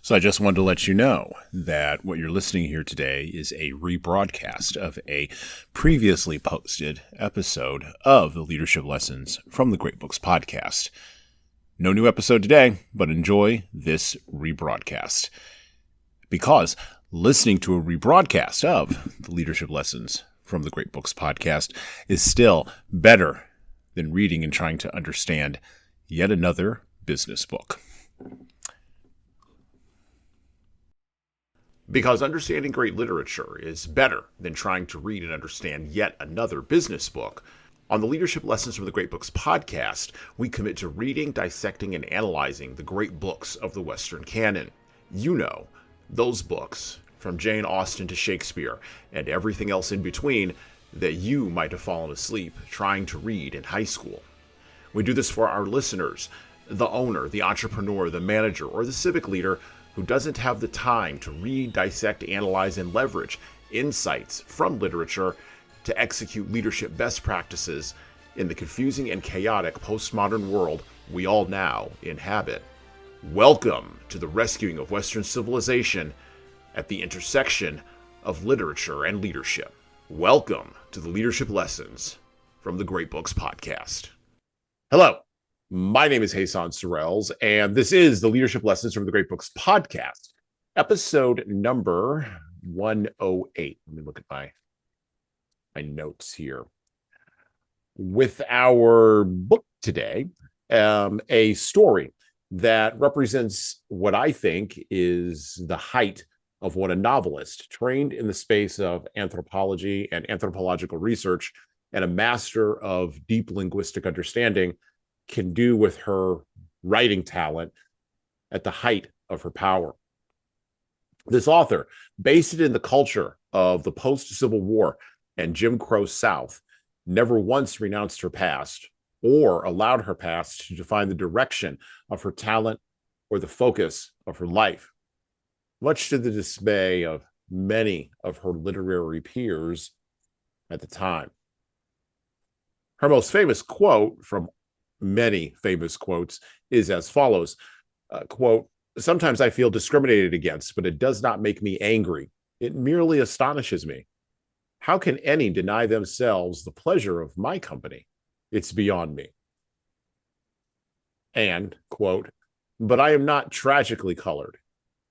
So I just wanted to let you know that what you're listening here today is a rebroadcast of a previously posted episode of the Leadership Lessons from the Great Books podcast. No new episode today, but enjoy this rebroadcast. Because listening to a rebroadcast of the Leadership Lessons from the Great Books podcast is still better than reading and trying to understand yet another business book. Because understanding great literature is better than trying to read and understand yet another business book. On the Leadership Lessons from the Great Books podcast, we commit to reading, dissecting, and analyzing the great books of the Western canon. You know, those books, from Jane Austen to Shakespeare, and everything else in between that you might have fallen asleep trying to read in high school. We do this for our listeners, the owner, the entrepreneur, the manager, or the civic leader who doesn't have the time to read, dissect, analyze, and leverage insights from literature to execute leadership best practices in the confusing and chaotic postmodern world we all now inhabit. Welcome to the rescuing of Western civilization at the intersection of literature and leadership. Welcome to the Leadership Lessons from the Great Books podcast. Hello. My name is Jesan Sorrells, and this is the Leadership Lessons from the Great Books podcast, episode number 108. Let me look at my notes here. With our book today, a story that represents what I think is the height of what a novelist trained in the space of anthropology and anthropological research and a master of deep linguistic understanding can do with her writing talent at the height of her power. This author, based in the culture of the post-Civil War and Jim Crow South, never once renounced her past or allowed her past to define the direction of her talent or the focus of her life, much to the dismay of many of her literary peers at the time. Her most famous quote from many famous quotes is as follows, quote, "Sometimes I feel discriminated against, but it does not make me angry. It merely astonishes me. How can any deny themselves the pleasure of my company? It's beyond me." And, quote, "But I am not tragically colored.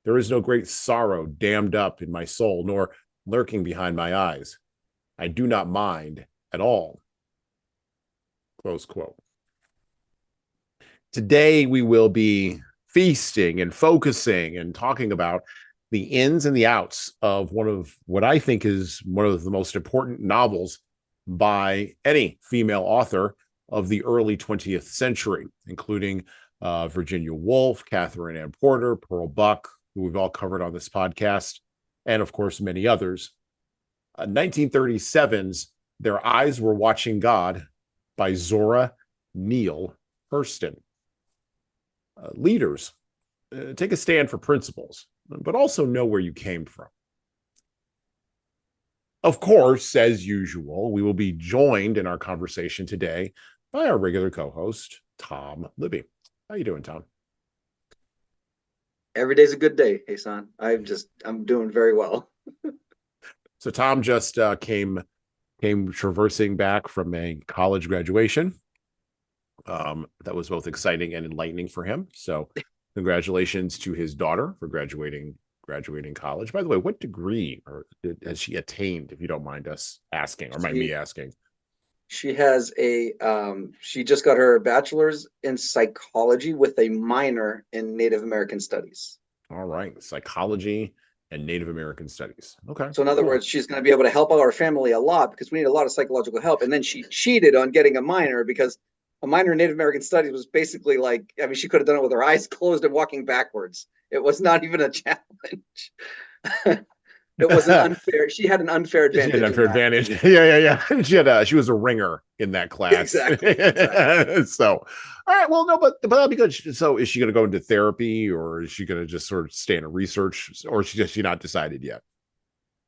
There is no great sorrow dammed up in my soul, nor lurking behind my eyes. I do not mind at all." Close quote. Today, we will be feasting and focusing and talking about the ins and the outs of one of what I think is one of the most important novels by any female author of the early 20th century, including Virginia Woolf, Catherine Ann Porter, Pearl Buck, who we've all covered on this podcast, and of course, many others. 1937's Their Eyes Were Watching God by Zora Neale Hurston. Leaders, take a stand for principles, but also know where you came from. Of course, as usual, we will be joined in our conversation today by our regular co-host, Tom Libby. How you doing, Tom? Every day's a good day, Jesan. I'm doing very well. So Tom just came traversing back from a college graduation. That was both exciting and enlightening for him. So congratulations to his daughter for graduating college. By the way, what degree has she attained, if you don't mind us asking, or mind me asking? She has she just got her bachelor's in psychology with a minor in Native American studies. All right. Psychology and Native American studies. Okay. So in other words, she's going to be able to help out our family a lot because we need a lot of psychological help. And then she cheated on getting a minor because a minor in Native American studies was basically like, I mean, she could have done it with her eyes closed and walking backwards. It was not even a challenge. It was an unfair. She had an unfair advantage. She had an unfair advantage. Yeah. She was a ringer in that class. Exactly. So, all right. Well, no, but that'll be good. So, is she going to go into therapy, or is she going to just sort of stay in a research, or is she not decided yet?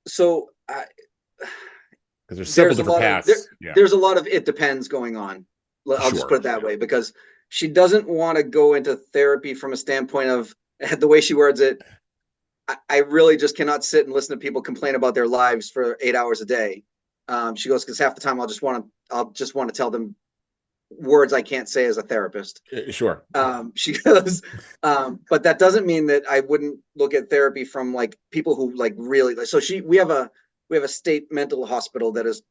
So, because there's several different paths. There's a lot of it depends going on. I'll just put it that way, because she doesn't want to go into therapy from a standpoint of the way she words it. I really just cannot sit and listen to people complain about their lives for 8 hours a day. She goes, because half the time I'll just want to tell them words I can't say as a therapist. Sure. She goes, but that doesn't mean that I wouldn't look at therapy from like people who like really like. So we have a state mental hospital that is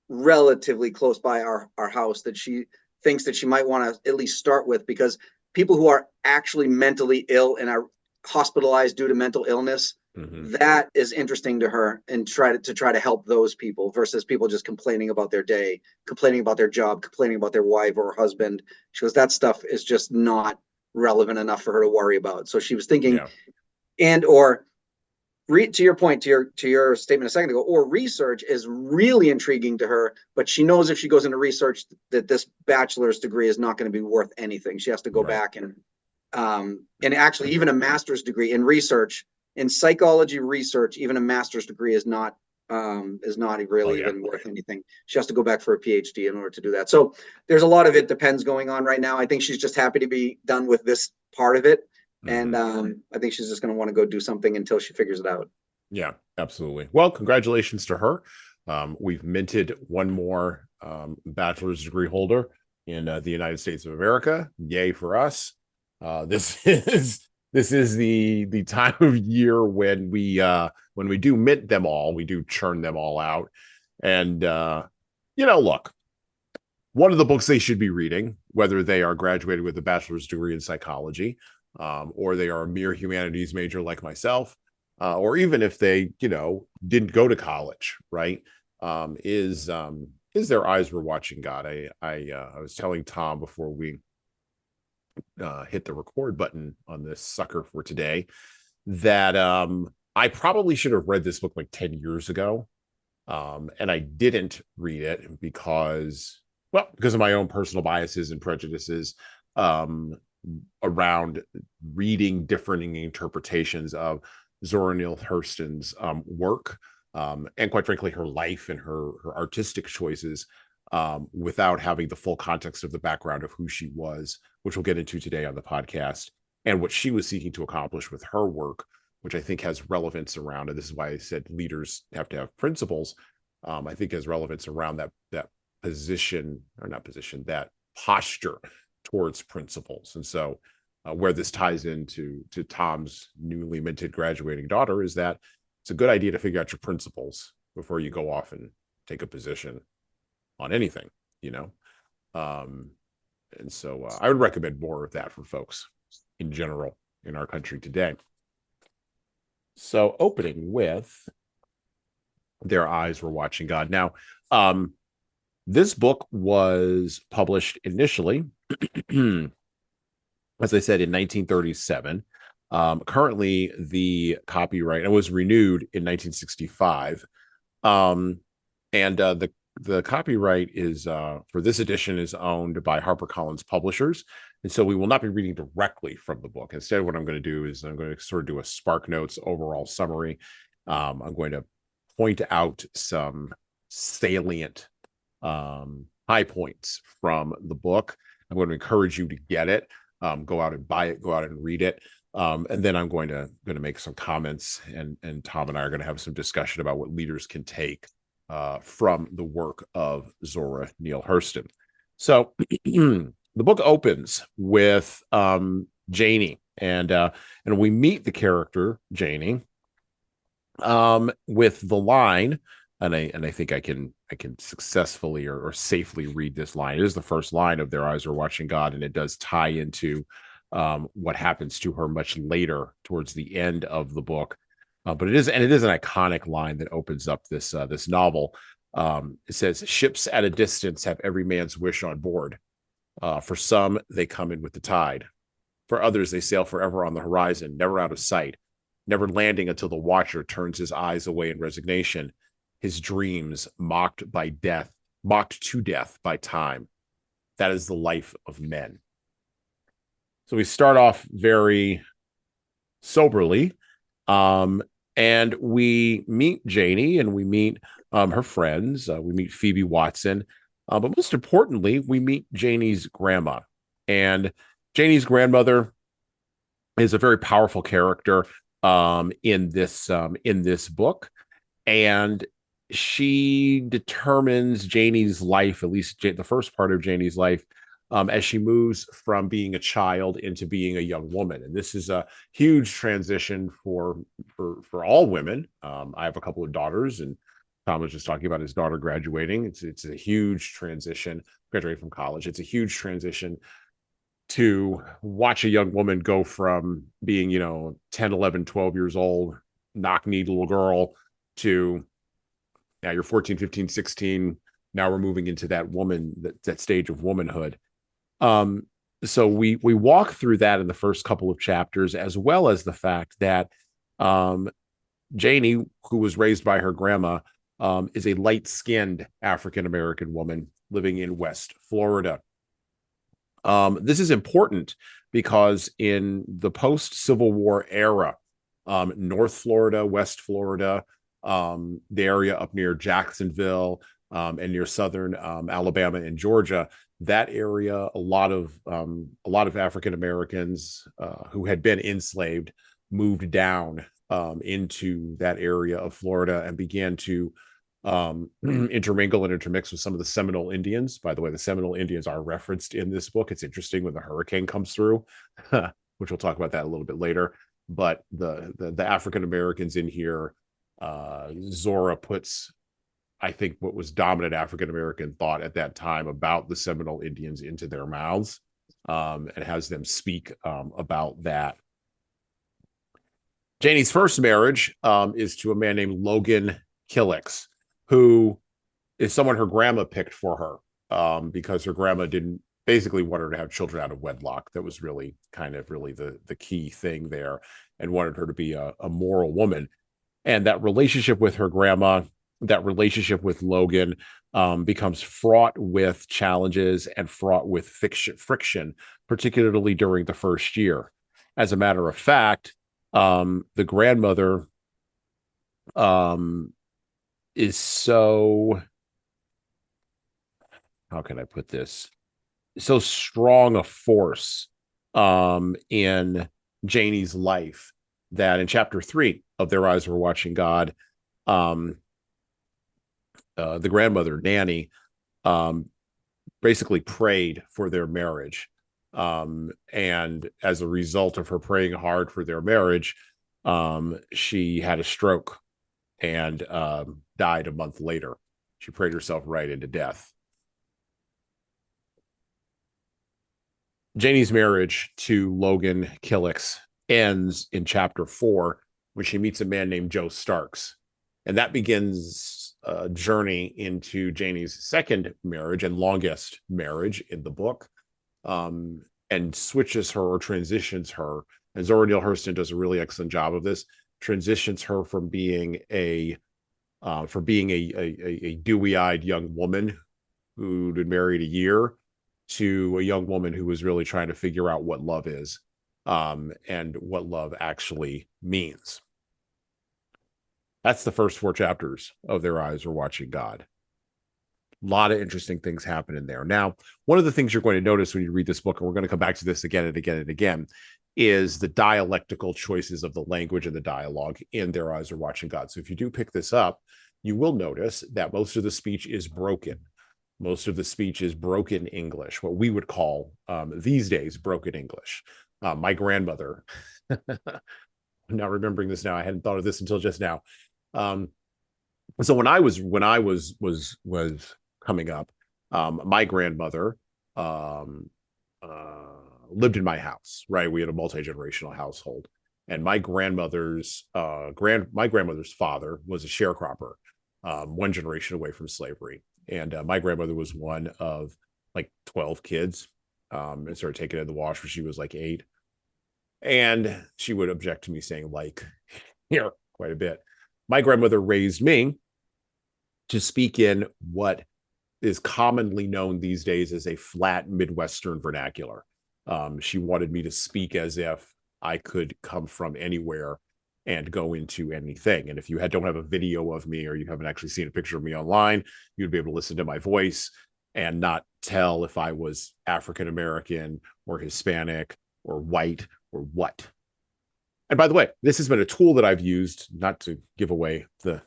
relatively close by our house that she thinks that she might want to at least start with, because people who are actually mentally ill and are hospitalized due to mental illness, that is interesting to her, and try to help those people versus people just complaining about their day, complaining about their job, complaining about their wife or husband. She goes, that stuff is just not relevant enough for her to worry about. So she was thinking, and or to your point, to your statement a second ago, or research is really intriguing to her, but she knows if she goes into research that this bachelor's degree is not going to be worth anything. She has to go back and actually even a master's degree in research, in psychology research, even a master's degree is not really even worth anything. She has to go back for a PhD in order to do that. So there's a lot of it depends going on right now. I think she's just happy to be done with this part of it. And I think she's just going to want to go do something until she figures it out. Yeah, absolutely. Well, congratulations to her. We've minted one more bachelor's degree holder in the United States of America. Yay for us. This is the time of year when we do mint them all, we do churn them all out. And look, one of the books they should be reading, whether they are graduated with a bachelor's degree in psychology, or they are a mere humanities major like myself, or even if they, didn't go to college, right? Is Their Eyes Were Watching God. I was telling Tom before we hit the record button on this sucker for today that I probably should have read this book like 10 years ago. And I didn't read it because of my own personal biases and prejudices around reading differing interpretations of Zora Neale Hurston's work, and quite frankly, her life and her artistic choices, without having the full context of the background of who she was, which we'll get into today on the podcast, and what she was seeking to accomplish with her work, which I think has relevance around, and this is why I said leaders have to have principles. I think has relevance around that position, or not position, that posture towards principles. And so where this ties into Tom's newly minted graduating daughter is that it's a good idea to figure out your principles before you go off and take a position on anything, and so I would recommend more of that for folks in general in our country today. So opening with Their Eyes Were Watching God. Now, this book was published initially, as I said, in 1937. Currently, the copyright, it was renewed in 1965. And the copyright is for this edition is owned by HarperCollins Publishers. And so we will not be reading directly from the book. Instead, what I'm going to do is I'm going to sort of do a Spark Notes overall summary. I'm going to point out some salient high points from the book. I'm going to encourage you to get it, go out and buy it, go out and read it. And then I'm going to make some comments, and Tom and I are going to have some discussion about what leaders can take from the work of Zora Neale Hurston. So the book opens with Janie, and we meet the character Janie with the line, and I think I can successfully or safely read this line. It is the first line of Their Eyes Are Watching God, and it does tie into what happens to her much later towards the end of the book. But it is an iconic line that opens up this novel. It says, "Ships at a distance have every man's wish on board. For some, they come in with the tide. For others, they sail forever on the horizon, never out of sight, never landing until the watcher turns his eyes away in resignation, his dreams mocked to death by time. That is the life of men." So we start off very soberly, and we meet Janie, and we meet her friends. We meet Phoebe Watson, but most importantly, we meet Janie's grandma. And Janie's grandmother is a very powerful character. in this book, and she determines Janie's life, at least the first part of Janie's life, as she moves from being a child into being a young woman. And this is a huge transition for all women. I have a couple of daughters, and Tom was just talking about his daughter graduating. It's a huge transition, graduating from college. It's a huge transition to watch a young woman go from being, 10, 11, 12 years old, knock-kneed little girl, to now you're 14, 15, 16. Now we're moving into that stage of womanhood. So we walk through that in the first couple of chapters, as well as the fact that Janie, who was raised by her grandma, is a light-skinned African-American woman living in West Florida. This is important because in the post-Civil War era, North Florida, West Florida, the area up near Jacksonville, and near southern Alabama and Georgia, that area, a lot of African Americans who had been enslaved moved down into that area of Florida and began to intermingle and intermix with some of the Seminole Indians. By the way, the Seminole Indians are referenced in this book. It's interesting when the hurricane comes through, which we'll talk about that a little bit later. But the African Americans in here, Zora puts, I think, what was dominant African American thought at that time about the Seminole Indians into their mouths, and has them speak about that. Janie's first marriage is to a man named Logan Killix, who is someone her grandma picked for her, because her grandma didn't basically want her to have children out of wedlock. That was really the key thing there, and wanted her to be a moral woman. And that relationship with her grandma, that relationship with Logan, becomes fraught with challenges and fraught with friction, particularly during the first year. As a matter of fact, the grandmother is so, how can I put this, so strong a force in Janie's life that in chapter 3 of Their Eyes Were Watching God, the grandmother, Nanny, basically prayed for their marriage. And as a result of her praying hard for their marriage, she had a stroke and died a month later. She prayed herself right into death. Janie's marriage to Logan Killix ends in chapter 4 when she meets a man named Joe Starks. And that begins a journey into Janie's second marriage and longest marriage in the book, and switches her or transitions her. And Zora Neale Hurston does a really excellent job of this. Transitions her from being a dewy-eyed young woman who'd been married a year to a young woman who was really trying to figure out what love is, and what love actually means. That's the first 4 chapters of Their Eyes Were Watching God. A lot of interesting things happen in there. Now, one of the things you're going to notice when you read this book, and we're going to come back to this again and again and again, is the dialectical choices of the language and the dialogue in Their Eyes Are Watching God. So if you do pick this up, you will notice that most of the speech is broken. Most of the speech is broken English, what we would call these days broken English. My grandmother, I'm not remembering this now. I hadn't thought of this until just now. So when I was coming up, my grandmother lived in my house. Right, we had a multi-generational household, and my grandmother's father was a sharecropper, one generation away from slavery. And my grandmother was one of like 12 kids, and started taking it in the wash when she was like 8. And she would object to me saying like here quite a bit. My grandmother raised me to speak in what is commonly known these days as a flat Midwestern vernacular. She wanted me to speak as if I could come from anywhere and go into anything. And if you don't have a video of me, or you haven't actually seen a picture of me online, you'd be able to listen to my voice and not tell if I was African American or Hispanic or white or what. And by the way, this has been a tool that I've used, not to give away the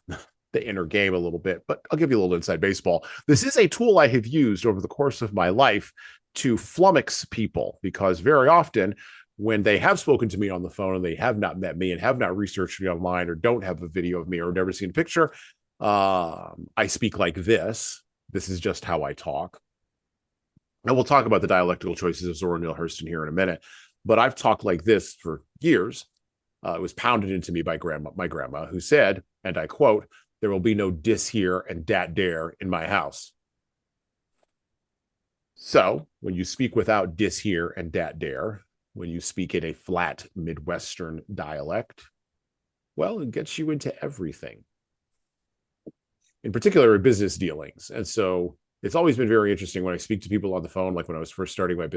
inner game a little bit, but I'll give you a little inside baseball. This is a tool I have used over the course of my life to flummox people, because very often when they have spoken to me on the phone and they have not met me and have not researched me online or don't have a video of me or never seen a picture, I speak like this. This is just how I talk. And we'll talk about the dialectical choices of Zora Neale Hurston here in a minute. But I've talked like this for years. It was pounded into me by my grandma, who said, and I quote, "There will be no dis here and dat dare in my house." So when you speak without dis here and dat dare, when you speak in a flat Midwestern dialect, well, it gets you into everything, in particular business dealings. And so it's always been very interesting when I speak to people on the phone, like when I was first starting my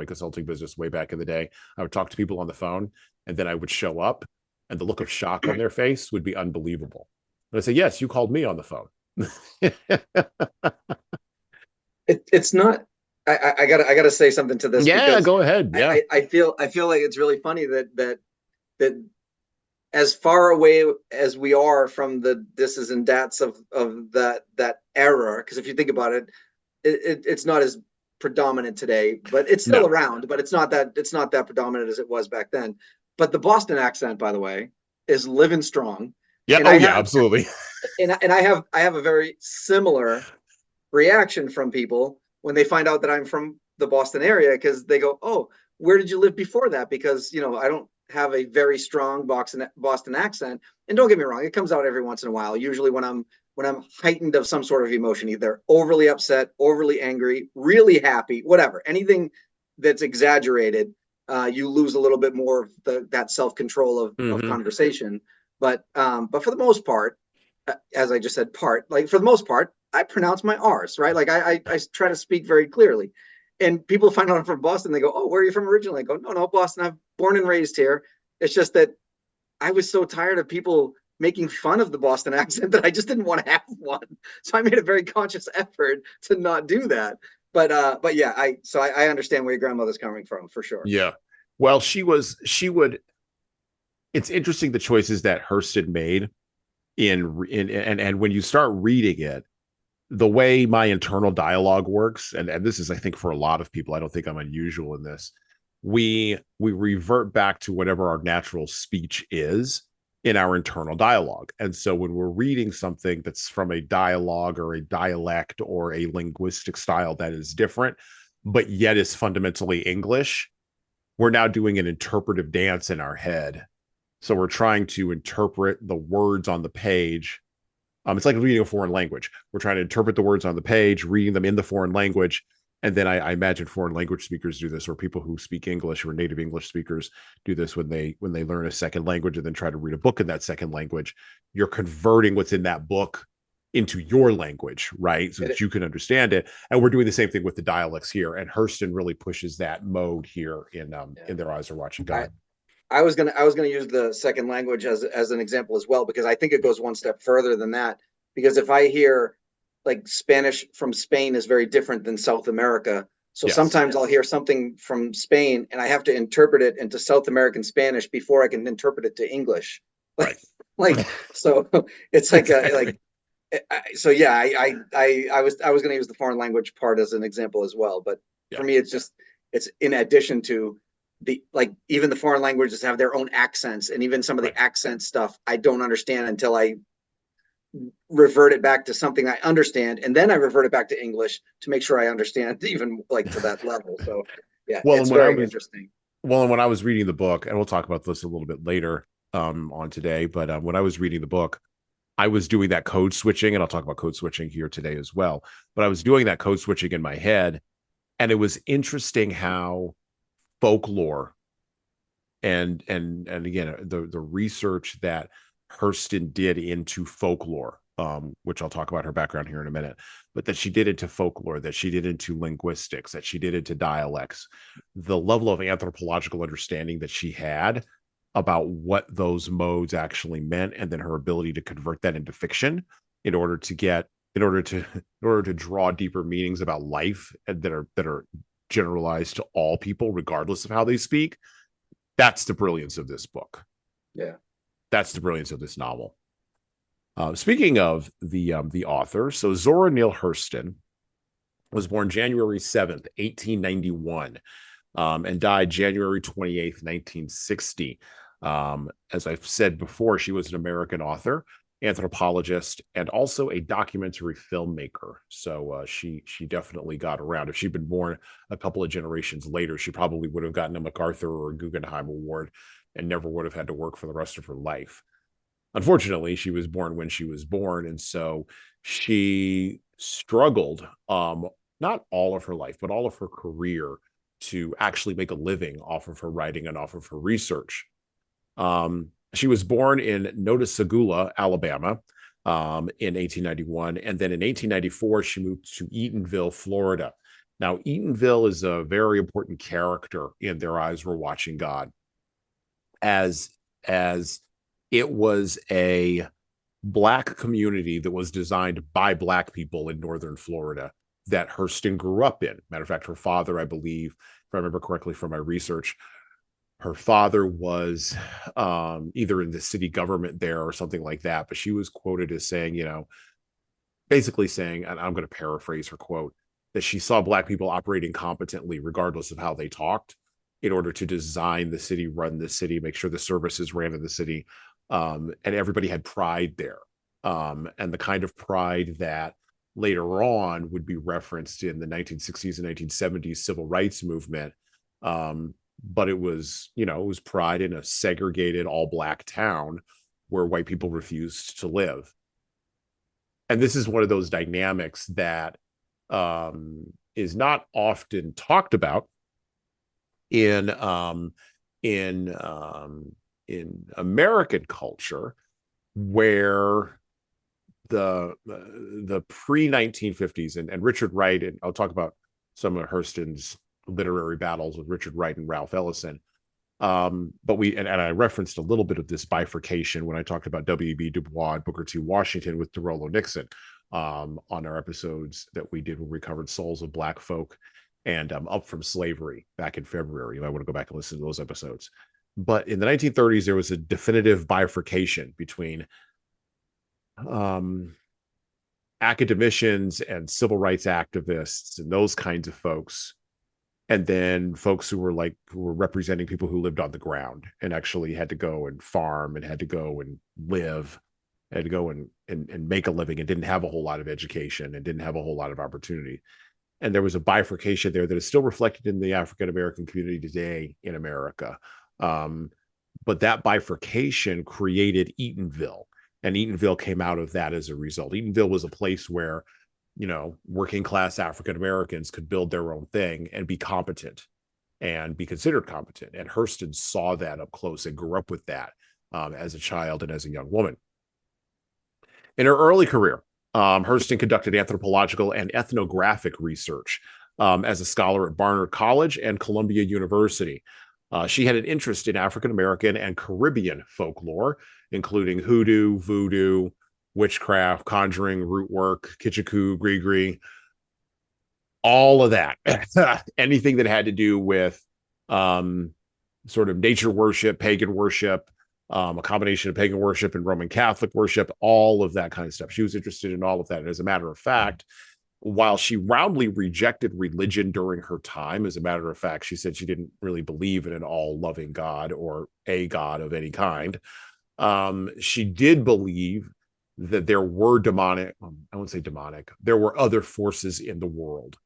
consulting business way back in the day. I would talk to people on the phone, and then I would show up, and the look of shock on their face would be unbelievable. And I say, "Yes, you called me on the phone." It's not. I gotta say something to this. Yeah, because go ahead. Yeah, I feel like it's really funny that as far away as we are from the thises and dats of that era, because if you think about it, it's not as predominant today, but it's still around, but it's not that predominant as it was back then. But the Boston accent, by the way, is living strong. Yeah. And Absolutely. And I have a very similar reaction from people when they find out that I'm from the Boston area, because they go, "Oh, where did you live before that?" Because I don't have a very strong Boston accent. And don't get me wrong, it comes out every once in a while. Usually when I'm heightened of some sort of emotion, either overly upset, overly angry, really happy, whatever, anything that's exaggerated, you lose a little bit more of that self-control of conversation. But for the most part, as I just said, for the most part, I pronounce my R's, right? Like I try to speak very clearly. And people find out I'm from Boston. They go, "Oh, where are you from originally?" I go, "No, Boston. I'm born and raised here." It's just that I was so tired of people making fun of the Boston accent that I just didn't want to have one. So I made a very conscious effort to not do that. But yeah, I understand where your grandmother's coming from, for sure. Yeah. Well, she would. It's interesting the choices that Hurston made and when you start reading it, the way my internal dialogue works, and this is, I think, for a lot of people, I don't think I'm unusual in this. We revert back to whatever our natural speech is in our internal dialogue. And so when we're reading something that's from a dialogue or a dialect or a linguistic style that is different, but yet is fundamentally English, we're now doing an interpretive dance in our head. So we're trying to interpret the words on the page. It's like reading a foreign language. We're trying to interpret the words on the page, reading them in the foreign language. And then I imagine foreign language speakers do this, or people who speak English, who are native English speakers, do this when they learn a second language and then try to read a book in that second language. You're converting what's in that book into your language, right? So that you can understand it. And we're doing the same thing with the dialects here. And Hurston really pushes that mode here in Their Eyes Are Watching God. I was gonna use the second language as an example as well, because I think it goes one step further than that. Because if I hear, like, Spanish from Spain is very different than South America, so sometimes I'll hear something from Spain and I have to interpret it into South American Spanish before I can interpret it to English. Right. So it's like so yeah, I was going to use the foreign language part as an example as well, but for me it's in addition to even the foreign languages have their own accents, and even some of the accent stuff I don't understand until I revert it back to something I understand, and then I revert it back to English to make sure I understand even to that level. So yeah, it's very interesting. Well, and when I was reading the book, and we'll talk about this a little bit later on today, but when I was reading the book, I was doing that code switching, and I'll talk about code switching here today as well. But I was doing that code switching in my head, and it was interesting how folklore and again the research that Hurston did into folklore, which I'll talk about her background here in a minute, but that she did into folklore, that she did into linguistics, that she did into dialects, the level of anthropological understanding that she had about what those modes actually meant, and then her ability to convert that into fiction in order to draw deeper meanings about life that are generalized to all people, regardless of how they speak. That's the brilliance of this book. Yeah. That's the brilliance of this novel. Speaking of the author, so Zora Neale Hurston was born January 7th, 1891, and died January 28th, 1960. As I've said before, she was an American author, anthropologist, and also a documentary filmmaker. So she definitely got around. If she'd been born a couple of generations later, she probably would have gotten a MacArthur or a Guggenheim Award and never would have had to work for the rest of her life. Unfortunately, she was born when she was born, and so she struggled, not all of her life, but all of her career, to actually make a living off of her writing and off of her research. She was born in Notasulga, Alabama, in 1891, and then in 1894 she moved to Eatonville, Florida. Now, Eatonville is a very important character in Their Eyes Were Watching God, as it was a Black community that was designed by Black people in northern Florida that Hurston grew up in. Matter of fact, her father, I believe, if I remember correctly from my research, her father was either in the city government there or something like that. But she was quoted as saying, basically saying, and I'm going to paraphrase her quote, that she saw Black people operating competently, regardless of how they talked, in order to design the city, run the city, make sure the services ran in the city. And everybody had pride there. And the kind of pride that later on would be referenced in the 1960s and 1970s civil rights movement. But it was pride in a segregated all Black town where white people refused to live. And this is one of those dynamics that is not often talked about in American culture, where the pre-1950s and Richard Wright, and I'll talk about some of Hurston's literary battles with Richard Wright and Ralph Ellison. But I referenced a little bit of this bifurcation when I talked about W.E.B. Du Bois and Booker T. Washington with DeRollo Nixon on our episodes that we did when we covered Souls of Black Folk and Up from Slavery back in February. You might want to go back and listen to those episodes. But in the 1930s, there was a definitive bifurcation between academicians and civil rights activists and those kinds of folks, and then folks who were representing people who lived on the ground and actually had to go and farm and had to go and live, had to go and make a living, and didn't have a whole lot of education and didn't have a whole lot of opportunity. And there was a bifurcation there that is still reflected in the African American community today in America. But that bifurcation created Eatonville, and Eatonville came out of that as a result. Eatonville was a place where, working class African Americans could build their own thing and be competent and be considered competent. And Hurston saw that up close and grew up with that as a child and as a young woman. In her early career, Hurston conducted anthropological and ethnographic research as a scholar at Barnard College and Columbia University. She had an interest in African American and Caribbean folklore, including hoodoo, voodoo, witchcraft, conjuring, root work, kitschakoo, gree-gree, all of that. Anything that had to do with sort of nature worship, pagan worship, a combination of pagan worship and Roman Catholic worship, all of that kind of stuff. She was interested in all of that. And as a matter of fact, while she roundly rejected religion during her time, as a matter of fact, she said she didn't really believe in an all-loving God or a God of any kind. She did believe that there were demonic, I wouldn't say demonic, there were other forces in the world.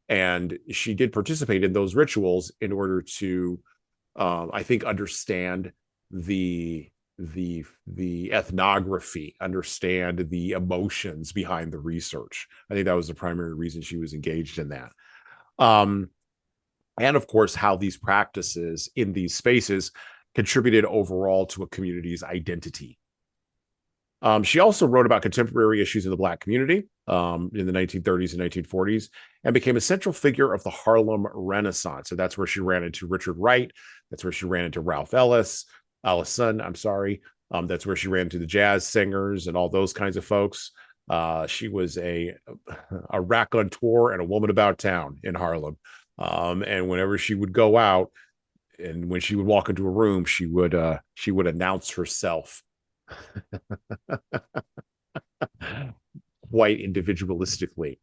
And she did participate in those rituals in order to, I think, understand the ethnography, understand the emotions behind the research. I think that was the primary reason she was engaged in that. And of course, how these practices in these spaces contributed overall to a community's identity. She also wrote about contemporary issues in the Black community in the 1930s and 1940s, and became a central figure of the Harlem Renaissance. So that's where she ran into Richard Wright. That's where she ran into Ralph Ellison. That's where she ran into the jazz singers and all those kinds of folks. She was a raconteur and a woman about town in Harlem. And whenever she would go out, and when she would walk into a room, she would announce herself quite individualistically.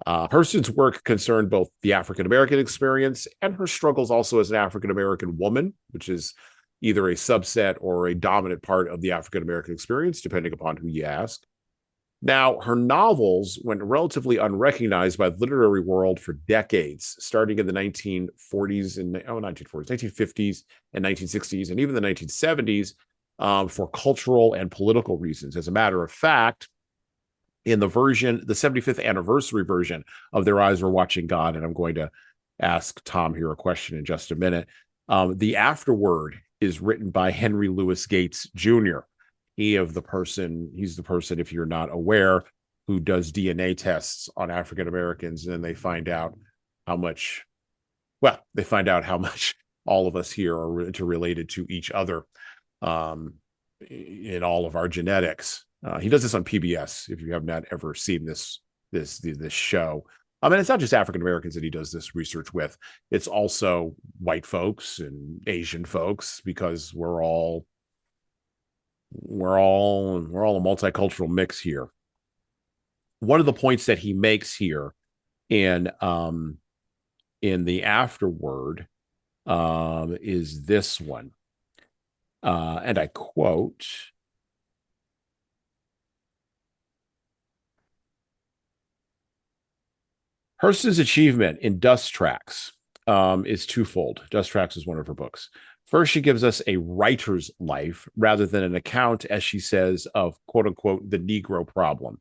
Hurston's work concerned both the African American experience and her struggles also as an African American woman, which is either a subset or a dominant part of the African American experience, depending upon who you ask. Now, her novels went relatively unrecognized by the literary world for decades, starting in the 1940s and 1950s and 1960s, and even the 1970s, for cultural and political reasons. As a matter of fact, in the 75th anniversary version of Their Eyes Were Watching God, and I'm going to ask Tom here a question in just a minute, the afterword is written by Henry Louis Gates Jr. He's the person, if you're not aware, who does DNA tests on African Americans, and then they find out how much all of us here are interrelated to each other in all of our genetics. He does this on PBS. If you have not ever seen this show, I mean, it's not just African Americans that he does this research with. It's also white folks and Asian folks, because we're all a multicultural mix here. One of the points that he makes here in the afterword is this one, and I quote: Hurston's achievement in Dust Tracks is twofold. Dust Tracks is one of her books. First, she gives us a writer's life rather than an account, as she says, of quote unquote the Negro problem.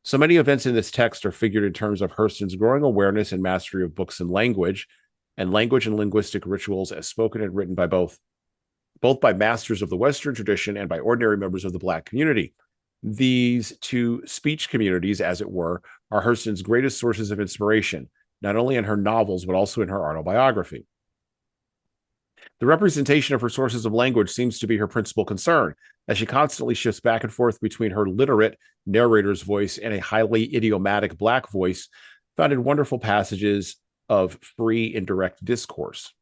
So many events in this text are figured in terms of Hurston's growing awareness and mastery of books and language and linguistic rituals as spoken and written by both by masters of the Western tradition and by ordinary members of the Black community. These two speech communities, as it were, are Hurston's greatest sources of inspiration, not only in her novels, but also in her autobiography. The representation of her sources of language seems to be her principal concern, as she constantly shifts back and forth between her literate narrator's voice and a highly idiomatic Black voice found in wonderful passages of free and direct discourse.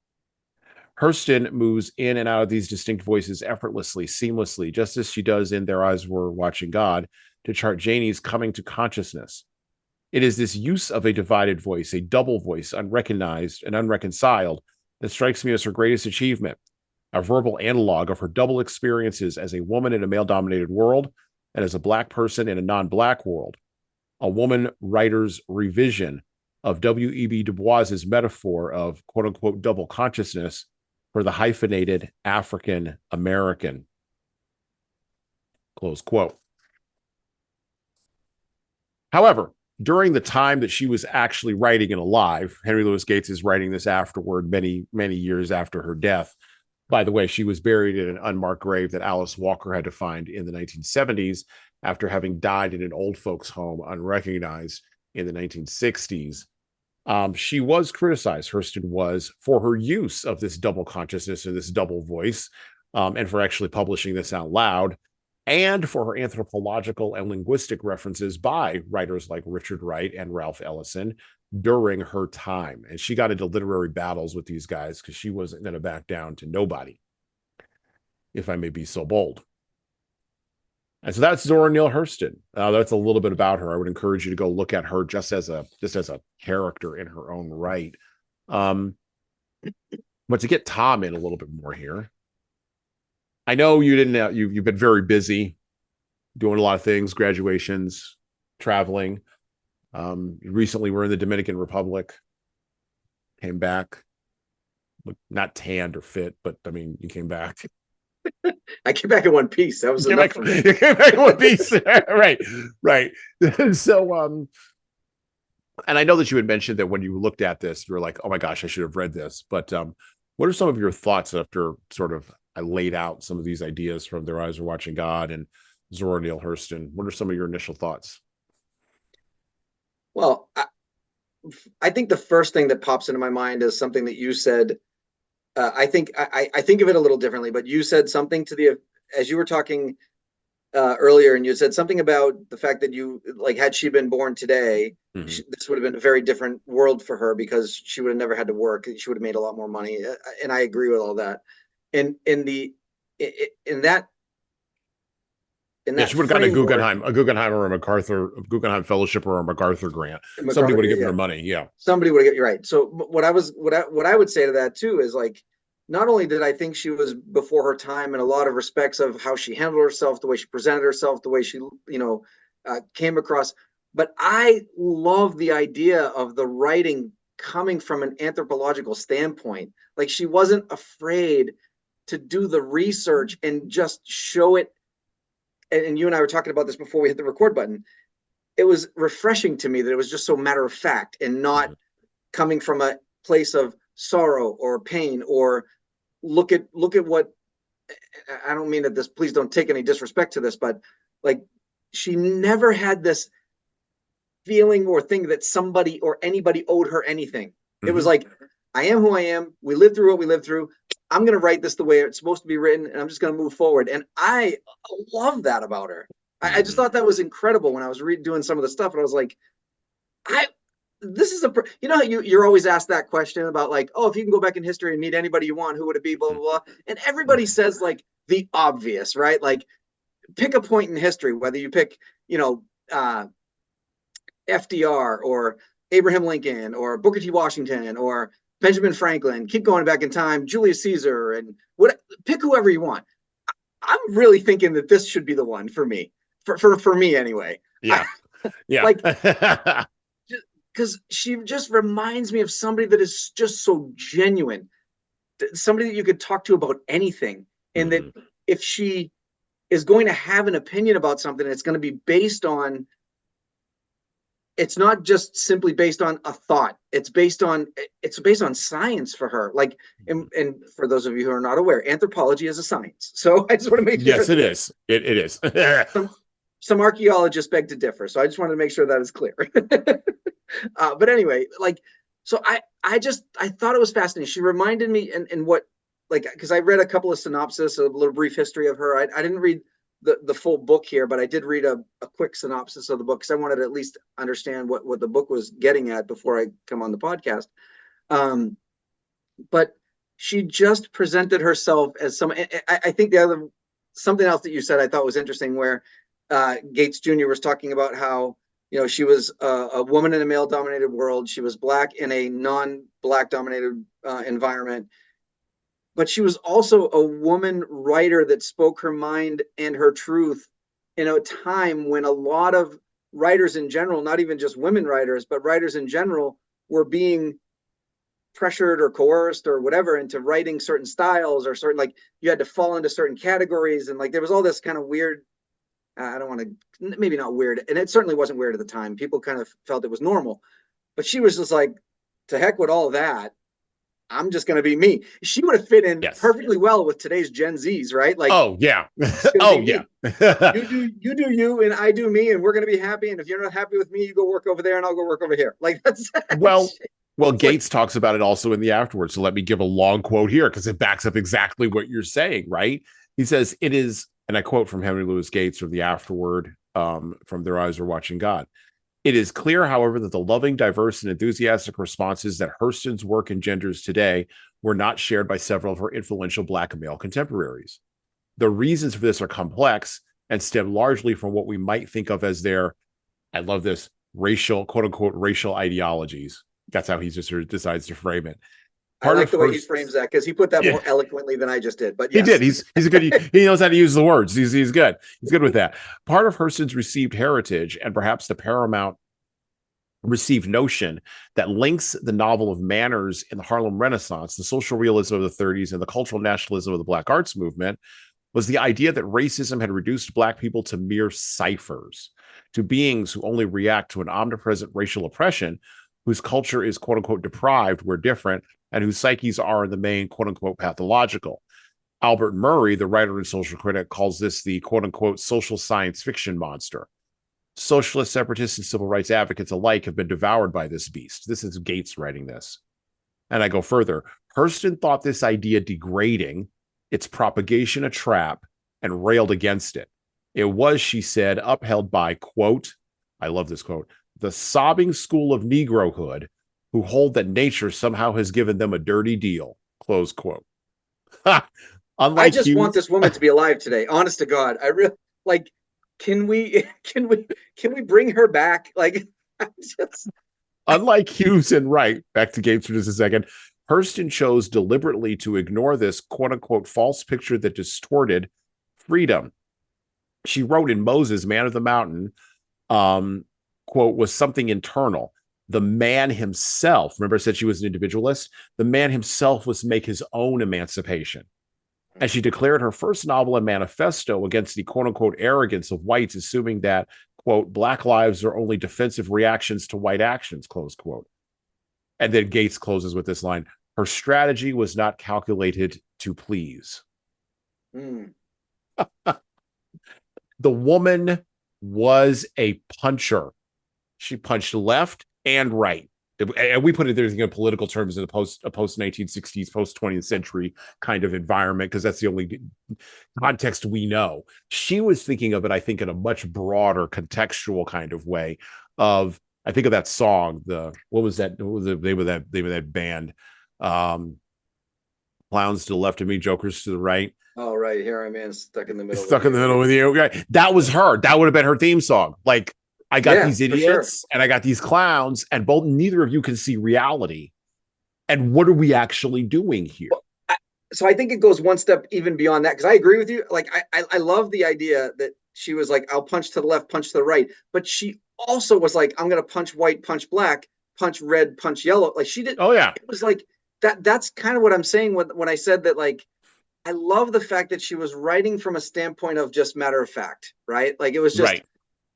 Hurston moves in and out of these distinct voices effortlessly, seamlessly, just as she does in Their Eyes Were Watching God, to chart Janie's coming to consciousness. It is this use of a divided voice, a double voice, unrecognized and unreconciled, that strikes me as her greatest achievement, a verbal analog of her double experiences as a woman in a male-dominated world and as a Black person in a non-Black world, a woman writer's revision of W.E.B. Du Bois's metaphor of quote-unquote double consciousness for the hyphenated African American. Close quote. However, during the time that she was actually writing and alive, Henry Louis Gates is writing this afterward, many, many years after her death. By the way, she was buried in an unmarked grave that Alice Walker had to find in the 1970s after having died in an old folks' home unrecognized in the 1960s. She was criticized, Hurston was, for her use of this double consciousness and this double voice, and for actually publishing this out loud, and for her anthropological and linguistic references by writers like Richard Wright and Ralph Ellison during her time. And she got into literary battles with these guys because she wasn't going to back down to nobody, if I may be so bold. And so that's Zora Neale Hurston. That's a little bit about her. I would encourage you to go look at her just as a character in her own right. But to get Tom in a little bit more here, I know you didn't. You've been very busy doing a lot of things, graduations, traveling. Recently, we're in the Dominican Republic. Came back, not tanned or fit, but I mean, you came back. I came back in one piece. That was enough for me. You came back in one piece, right? So, and I know that you had mentioned that when you looked at this, you were like, "Oh my gosh, I should have read this." But what are some of your thoughts after sort of I laid out some of these ideas from Their Eyes Were Watching God and Zora Neale Hurston? What are some of your initial thoughts? Well, I think the first thing that pops into my mind is something that you said. I think of it a little differently, but you said something to as you were talking earlier, and you said something about the fact that you like had she been born today, Mhm. this would have been a very different world for her because she would have never had to work. She would have made a lot more money, and I agree with all that. And in that in Yeah, that she would have gotten framework, A Guggenheim or a Guggenheim Fellowship or a MacArthur grant. Somebody would MacArthur, have given yeah, her money. Yeah. somebody would have got you right. So what I would say to that too is like, not only did I think she was before her time in a lot of respects of how she handled herself, the way she presented herself, the way she came across, but I love the idea of the writing coming from an anthropological standpoint. Like she wasn't afraid to do the research and just show it. And you and I were talking about this before we hit the record button. It was refreshing to me that it was just so matter of fact and not Mhm. coming from a place of sorrow or pain or look at what. I don't mean that this, please don't take any disrespect to this, but like she never had this feeling or thing that somebody or anybody owed her anything. It was Mhm. like, I am who I am. We lived through what we lived through. I'm going to write this the way it's supposed to be written, and I'm just going to move forward. And I love that about her. I just Mhm. thought that was incredible when I was doing some of the stuff, and I was like, I this is a how you're always asked that question about like, oh, if you can go back in history and meet anybody you want, who would it be, blah blah blah, and everybody says like the obvious, right? Like pick a point in history, whether you pick you know uh FDR or Abraham Lincoln or Booker T. Washington or Benjamin Franklin, keep going back in time, Julius Caesar, and what, pick whoever you want. I'm really thinking that this should be the one for me, for me anyway. I, Yeah. Yeah. like, because she just reminds me of somebody that is just so genuine, somebody that you could talk to about anything, and that Mhm. if she is going to have an opinion about something, it's going to be based on, it's not just simply based on a thought, it's based on science for her, like, and for those of you who are not aware, anthropology is a science, so I just want to make sure Yes, it is. It is. some some archaeologists beg to differ, so I just wanted to make sure that is clear. But anyway, like, so I thought it was fascinating. She reminded me, and what, like, because I read a couple of synopsis, a little brief history of her. I didn't read the full book here, but I did read a quick synopsis of the book because I wanted to at least understand what the book was getting at before I come on the podcast. Um, but she just presented herself as some. I think the other, something else that you said I thought was interesting, where Gates Jr. was talking about how she was a woman in a male dominated world. She was black in a non-black dominated environment, but she was also a woman writer that spoke her mind and her truth in a time when a lot of writers in general, not even just women writers, but writers in general, were being pressured or coerced or whatever into writing certain styles, or certain, like, you had to fall into certain categories, and like there was all this kind of weird, I don't want to, maybe not weird, and it certainly wasn't weird at the time, people kind of felt it was normal, but she was just like, to heck with all of that, I'm just going to be me. She would have fit in Yes. perfectly well with today's Gen Z's, right? Like, Oh, yeah. it's going to be Oh, yeah. me. You do you, and I do me, and we're going to be happy. And if you're not happy with me, you go work over there, and I'll go work over here. Like, that's Well, well, it's like, Gates talks about it also in the afterwards. So let me give a long quote here because it backs up exactly what you're saying, right? He says, it is, and I quote from Henry Louis Gates from the afterword, from Their Eyes Are Watching God. It is clear, however, that the loving, diverse, and enthusiastic responses that Hurston's work engenders today were not shared by several of her influential Black male contemporaries. The reasons for this are complex and stem largely from what we might think of as their, I love this, racial, quote unquote, racial ideologies. That's how he just sort of decides to frame it. I Part like of the way he frames Hurst's, that because he put that yeah, more eloquently than I just did. But he did. yes, He's a good. He knows how to use the words. He's good. He's good with that. Part of Hurston's received heritage, and perhaps the paramount received notion that links the novel of manners in the Harlem Renaissance, the social realism of the 30s, and the cultural nationalism of the Black arts movement, was the idea that racism had reduced Black people to mere ciphers, to beings who only react to an omnipresent racial oppression, whose culture is quote unquote deprived where different, and whose psyches are in the main quote unquote pathological. Albert Murray, the writer and social critic, calls this the quote unquote social science fiction monster. Socialist, separatists, and civil rights advocates alike have been devoured by this beast. This is Gates writing this. And I go further. Hurston thought this idea degrading, its propagation a trap, and railed against it. It was, she said, upheld by, quote, I love this quote, the sobbing school of Negrohood who hold that nature somehow has given them a dirty deal, close quote. I Unlike just want Hughes, this woman to be alive today. Honest to God, I really like. Can we? Can we bring her back? Like, I just. unlike Hughes and Wright, back to Gates for just a second, Hurston chose deliberately to ignore this quote unquote false picture that distorted freedom. She wrote in Moses, Man of the Mountain, quote, was something internal. The man himself, remember I said she was an individualist? The man himself was to make his own emancipation. And she declared her first novel and manifesto against the quote unquote arrogance of whites, assuming that, quote, Black lives are only defensive reactions to white actions, close quote. And then Gates closes with this line, her strategy was not calculated to please. Mm. The woman was a puncher. She punched left and right. And we put it there in political terms in a post 1960s, post 20th century kind of environment, because that's the only context we know. She was thinking of it, I think, in a much broader contextual kind of way. Of, I think of that song, what was the name of that band? Clowns to the left of me, jokers to the right. Oh, right. Here I am, stuck in the middle. Stuck in the middle with you. Okay. That was her. That would have been her theme song. Like, I got these idiots and I got these clowns, and neither of you can see reality. And what are we actually doing here? Well, so I think it goes one step even beyond that, because I agree with you. Like, I love the idea that she was like, I'll punch to the left, punch to the right. But she also was like, I'm going to punch white, punch black, punch red, punch yellow. Like, she did. Oh, yeah. It was like that. That's kind of what I'm saying when I said that, like, I love the fact that she was writing from a standpoint of just matter of fact, right? Like, it was just, right.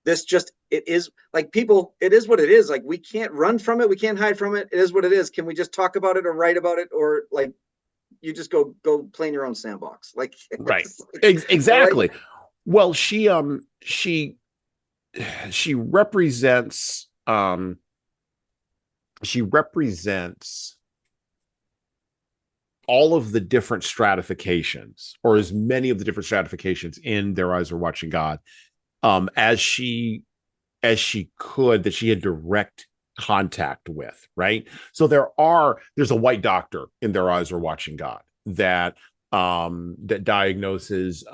It is like, people, it is what it is. Like, we can't run from it. We can't hide from it. It is what it is. Can we just talk about it or write about it? Or, like, you just go play in your own sandbox. Like, right. Like, exactly. Like, well, she represents, all of the different stratifications, or as many of the different stratifications in Their Eyes Were Watching God, as she could, that she had direct contact with, right? So there's a white doctor in Their Eyes Were Watching God that diagnoses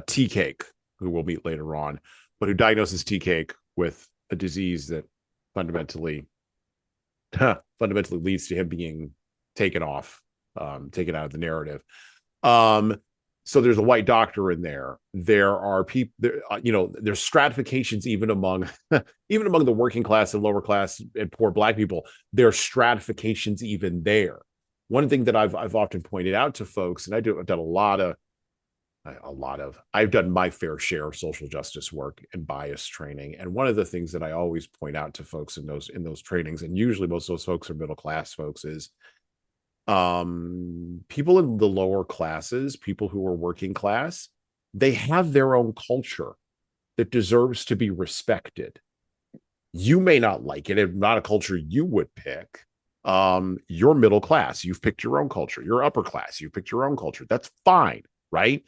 tea cake, who we'll meet later on, but who diagnoses tea cake with a disease that fundamentally leads to him being taken out of the narrative. So there's a white doctor in there. There are people there, there's stratifications even among the working class and lower class and poor Black people. There are stratifications even there. One thing that I've often pointed out to folks, and I've done my fair share of social justice work and bias training. And one of the things that I always point out to folks in those trainings, and usually most of those folks are middle class folks, is people in the lower classes, people who are working class, they have their own culture that deserves to be respected. You may not like it. It's not a culture you would pick. You're middle class. You've picked your own culture. You're upper class. You picked your own culture. That's fine, right?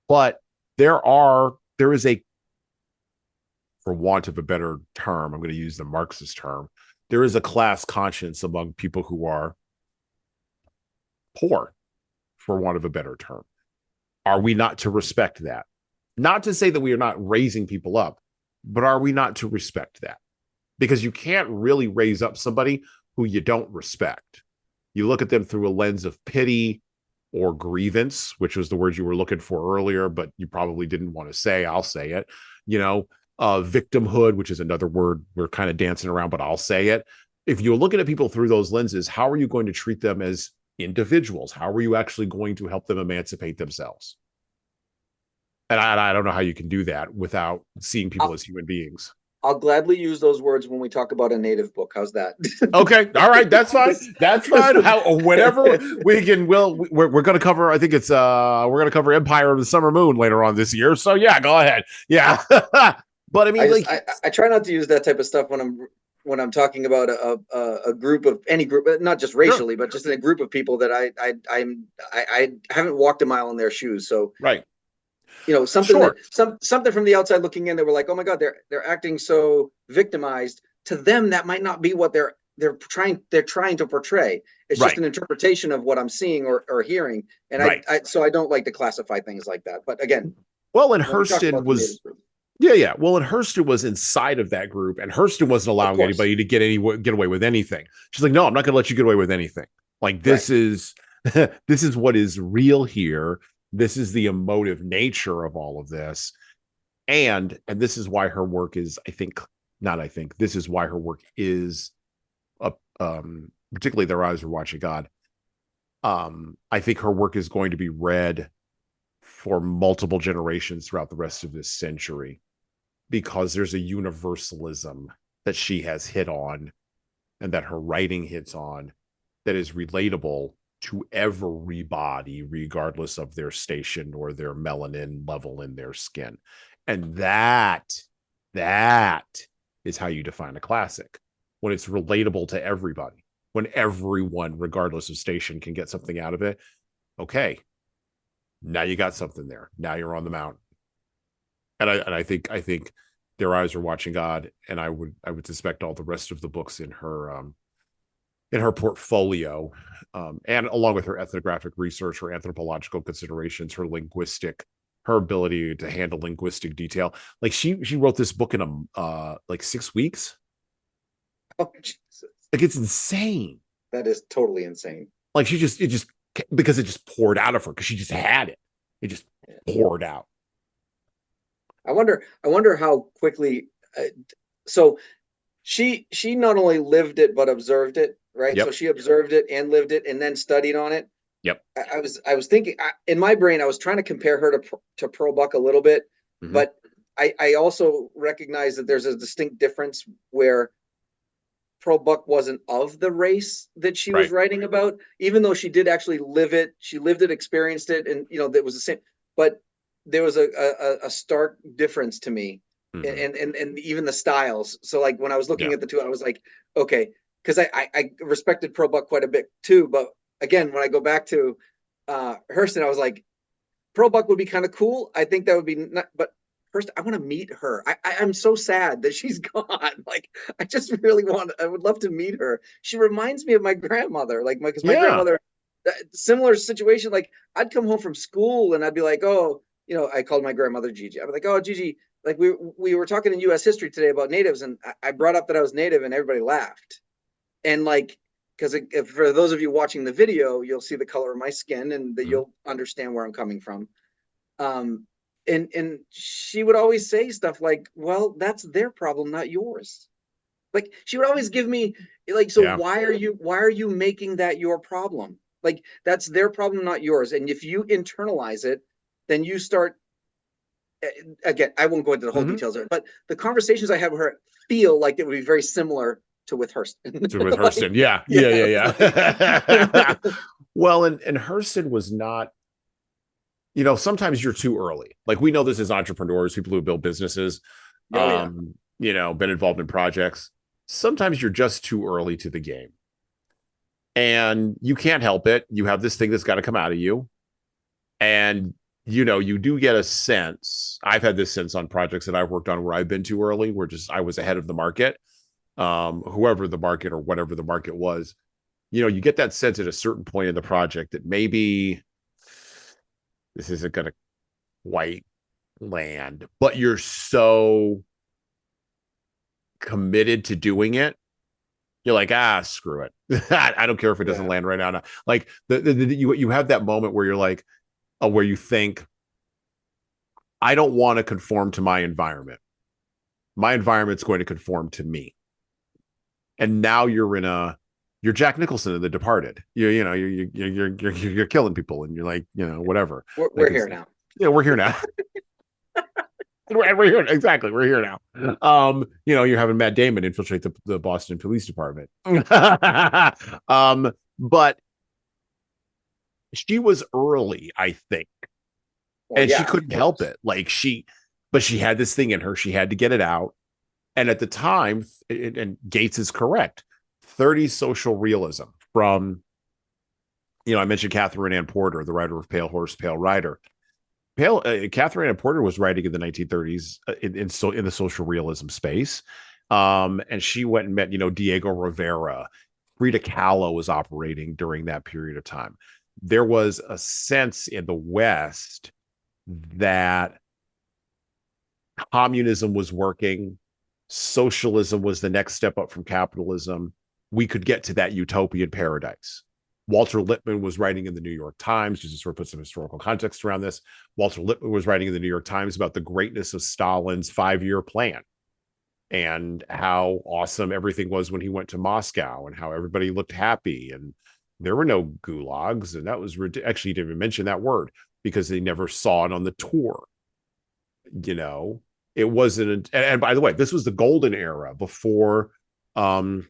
But there is a, for want of a better term, I'm going to use the Marxist term, there is a class conscience among people who are poor, for want of a better term. Are we not to respect that? Not to say that we are not raising people up, but are we not to respect that? Because you can't really raise up somebody who you don't respect. You look at them through a lens of pity or grievance, which was the word you were looking for earlier, but you probably didn't want to say. I'll say it. Victimhood, which is another word we're kind of dancing around, but I'll say it. If you're looking at people through those lenses, how are you going to treat them as individuals? How are you actually going to help them emancipate themselves? And I don't know how you can do that without seeing people as human beings. I'll gladly use those words when we talk about a native book. How's that? Okay. All right. That's fine. That's fine. Whenever we can, we're going to cover, I think it's, we're going to cover Empire of the Summer Moon later on this year. So yeah, go ahead. Yeah. But I mean, I try not to use that type of stuff when I'm when I'm talking about a group of any group, not just Sure. racially, but just in a group of people that I haven't walked a mile in their shoes. So Right. something Sure. something from the outside looking in, they were like, oh my god, they're acting so victimized. To them, that might not be what they're trying to portray. It's just Right. an interpretation of what I'm seeing or hearing, and Right. so I don't like to classify things like that. But again, Well, and when we talk Hurston about the native was, group, yeah, yeah. Well, and Hurston was inside of that group, and Hurston wasn't of allowing course, anybody to get away with anything. She's like, no, I'm not going to let you get away with anything. Like right? this is this is what is real here. This is the emotive nature of all of this, and this is why her work is, I think, not I think, this is why her work is, particularly Their Eyes Were Watching God. I think her work is going to be read for multiple generations throughout the rest of this century, because there's a universalism that she has hit on and that her writing hits on that is relatable to everybody, regardless of their station or their melanin level in their skin. And that is how you define a classic, when it's relatable to everybody, when everyone, regardless of station, can get something out of it. Okay, now you got something there. Now you're on the mountain. And I think Their Eyes Are Watching God, and I would suspect all the rest of the books in her portfolio, and along with her ethnographic research, her anthropological considerations, her ability to handle linguistic detail. Like she wrote this book in like 6 weeks. Oh, Jesus. Like it's insane. That is totally insane. Like it just because it just poured out of her, because she just had it. It just poured out. I wonder how quickly. So she not only lived it but observed it, right? So Yep. she observed it and lived it and then studied on it. Yep. I was thinking in my brain, I was trying to compare her to Pearl Buck a little bit, Mm-hmm. but I also recognize that there's a distinct difference where Pearl Buck wasn't of the race that she was Right. writing about, even though she did actually live it. She lived it, experienced it, and that was the same. But there was a stark difference to me, Mm-hmm. and even the styles. So like when I was looking Yeah. at the two, I was like, okay, because I respected Pearl Buck quite a bit too. But again, when I go back to Hurston, I was like, Pearl Buck would be kind of cool. I think that would be not, but first I want to meet her. I'm so sad that she's gone. Like I just really I would love to meet her. She reminds me of my grandmother, like because my Yeah. grandmother, similar situation. Like I'd come home from school and I'd be like, oh, I called my grandmother Gigi. I'd be like, oh, Gigi, like we were talking in U.S. history today about natives, and I brought up that I was native, and everybody laughed. And like, because for those of you watching the video, you'll see the color of my skin, and that Mm-hmm. you'll understand where I'm coming from. Um, and she would always say stuff like, "Well, that's their problem, not yours." Like she would always give me like, "So Yeah. why are you making that your problem? Like that's their problem, not yours. And if you internalize it, then you start." Again, I won't go into the whole Mm-hmm. details there, but the conversations I have with her feel like it would be very similar to with Hurston. So with Like, Hurston, yeah, yeah, yeah, like, yeah. Well, and Hurston was not. Sometimes you're too early. Like we know this as entrepreneurs, people who build businesses, oh yeah, been involved in projects. Sometimes you're just too early to the game, and you can't help it. You have this thing that's got to come out of you, and you do get a sense. I've had this sense on projects that I've worked on where I've been too early, where just I was ahead of the market, whoever the market or whatever the market was. You get that sense at a certain point in the project that maybe this isn't going to quite land, but you're so committed to doing it. You're like, screw it. I don't care if it doesn't yeah, land right now. Like you have that moment where you're like, where you think, I don't want to conform to my environment. My environment's going to conform to me. And now you're Jack Nicholson in The Departed. You're killing people, and you're like, whatever. we're Like here now. yeah, we're here now. we're here exactly. We're here now. You're having Matt Damon infiltrate the Boston Police Department. But she was early, I think, Well, and she yeah, of couldn't help course. it. But she had this thing in her. She had to get it out, And at the time, and Gates is correct, 30s social realism from, I mentioned Catherine Ann Porter, the writer of Pale Horse, Pale Rider. Catherine Ann Porter was writing in the 1930s in the social realism space. And she went and met, Diego Rivera. Frida Kahlo was operating during that period of time. There was a sense in the West that communism was working, socialism was the next step up from capitalism. We could get to that utopian paradise. Walter Lippmann was writing in the New York Times, just to sort of put some historical context around this. Walter Lippmann was writing in the New York Times about the greatness of Stalin's 5-year plan and how awesome everything was when he went to Moscow and how everybody looked happy. And there were no gulags. And that was actually, he didn't even mention that word because they never saw it on the tour. It wasn't. And by the way, this was the golden era before World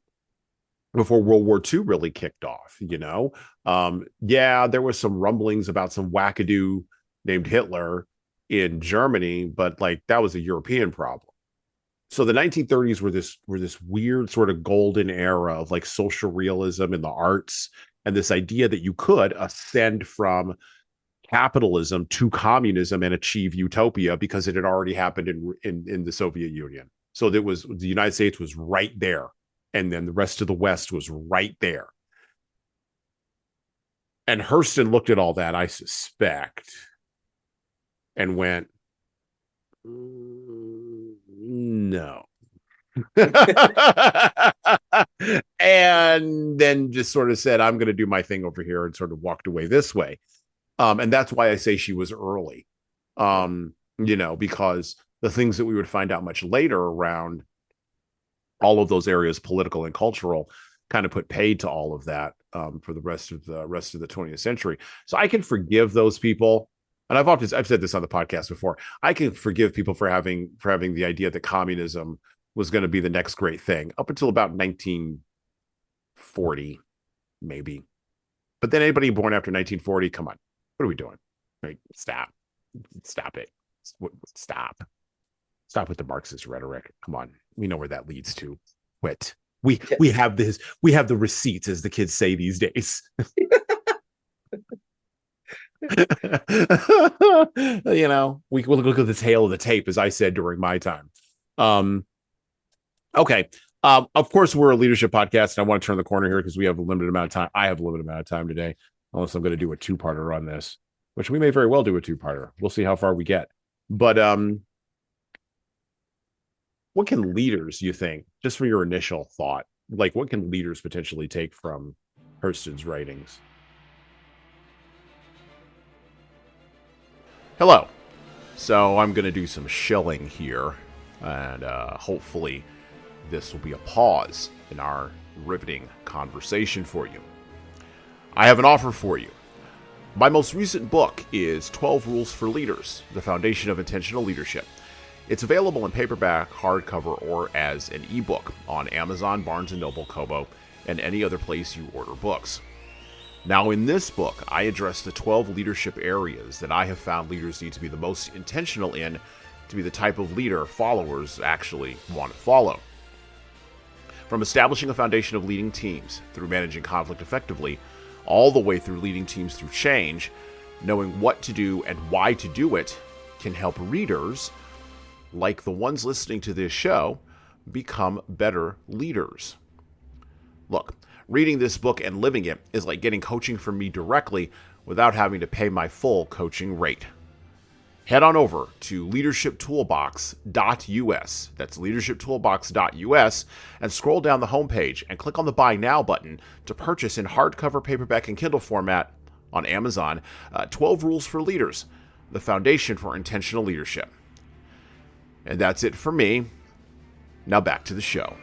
War II really kicked off. There was some rumblings about some wackadoo named Hitler in Germany, but that was a European problem. So the 1930s were this weird sort of golden era of social realism in the arts, and this idea that you could ascend from capitalism to communism and achieve utopia because it had already happened in the Soviet Union. So the United States was right there, and then the rest of the West was right there. And Hurston looked at all that, I suspect, and went, no. And then just sort of said, I'm going to do my thing over here, and sort of walked away this way. And that's why I say she was early, because the things that we would find out much later around all of those areas, political and cultural, kind of put paid to all of that for the rest of the 20th century. So I can forgive those people. And I've said this on the podcast before. I can forgive people for having the idea that communism was going to be the next great thing up until about 1940, maybe. But then anybody born after 1940, come on, what are we doing? Right? Stop it. Stop with the Marxist rhetoric. Come on, we know where that leads to. Quit. We have the receipts, as the kids say these days. We will look at the tail of the tape, as I said during my time. Okay. Of course, we're a leadership podcast, and I want to turn the corner here because we have a limited amount of time. I have a limited amount of time today, unless I'm going to do a 2-parter on this, which we may very well do a 2-parter. We'll see how far we get. But what can leaders, you think, just for your initial thought, what can leaders potentially take from Hurston's writings? Hello. So I'm going to do some shilling here, and hopefully this will be a pause in our riveting conversation for you. I have an offer for you. My most recent book is 12 Rules for Leaders, The Foundation of Intentional Leadership. It's available in paperback, hardcover, or as an ebook on Amazon, Barnes & Noble, Kobo, and any other place you order books. Now, in this book, I address the 12 leadership areas that I have found leaders need to be the most intentional in to be the type of leader followers actually want to follow. From establishing a foundation of leading teams through managing conflict effectively, all the way through leading teams through change, knowing what to do and why to do it can help readers, like the ones listening to this show, become better leaders. Look, reading this book and living it is like getting coaching from me directly without having to pay my full coaching rate. Head on over to leadershiptoolbox.us, that's leadershiptoolbox.us, and scroll down the homepage and click on the Buy Now button to purchase in hardcover, paperback, and Kindle format on Amazon 12 Rules for Leaders, the foundation for intentional leadership. And that's it for me. Now back to the show.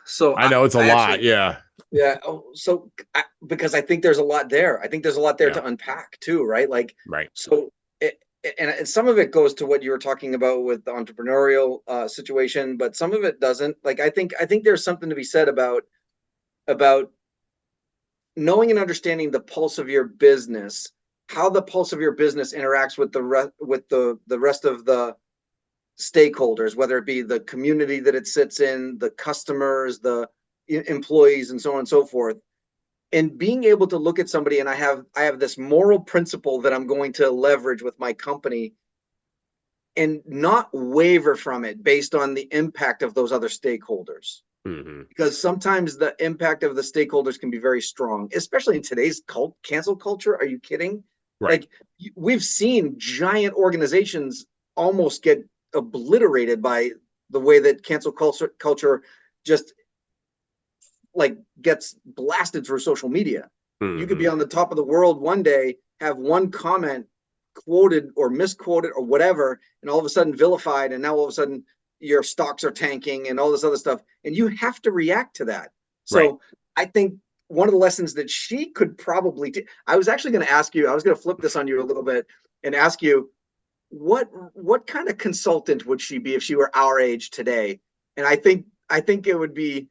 So I know it's a lot, yeah. Yeah. Because I think there's a lot there. I think there's a lot there to unpack too, right? Right. So and some of it goes to what you were talking about with the entrepreneurial situation, but some of it doesn't. I think there's something to be said about knowing and understanding the pulse of your business how the pulse of your business interacts with the rest of the stakeholders, whether it be the community that it sits in, the customers, the employees, and so on and so forth. And being able to look at somebody, and I have this moral principle that I'm going to leverage with my company and not waver from it based on the impact of those other stakeholders. Mm-hmm. Because sometimes the impact of the stakeholders can be very strong, especially in today's cancel culture. Are you kidding? Right. Like, we've seen giant organizations almost get obliterated by the way that cancel culture just like gets blasted through social media. Mm-hmm. You could be on the top of the world one day, have one comment quoted or misquoted or whatever, and all of a sudden vilified, and now all of a sudden your stocks are tanking and all this other stuff, and you have to react to that. So right. I think one of the lessons that she could probably I was actually going to ask you, I was going to flip this on you a little bit and ask you, what kind of consultant would she be if she were our age today? And I think it would be,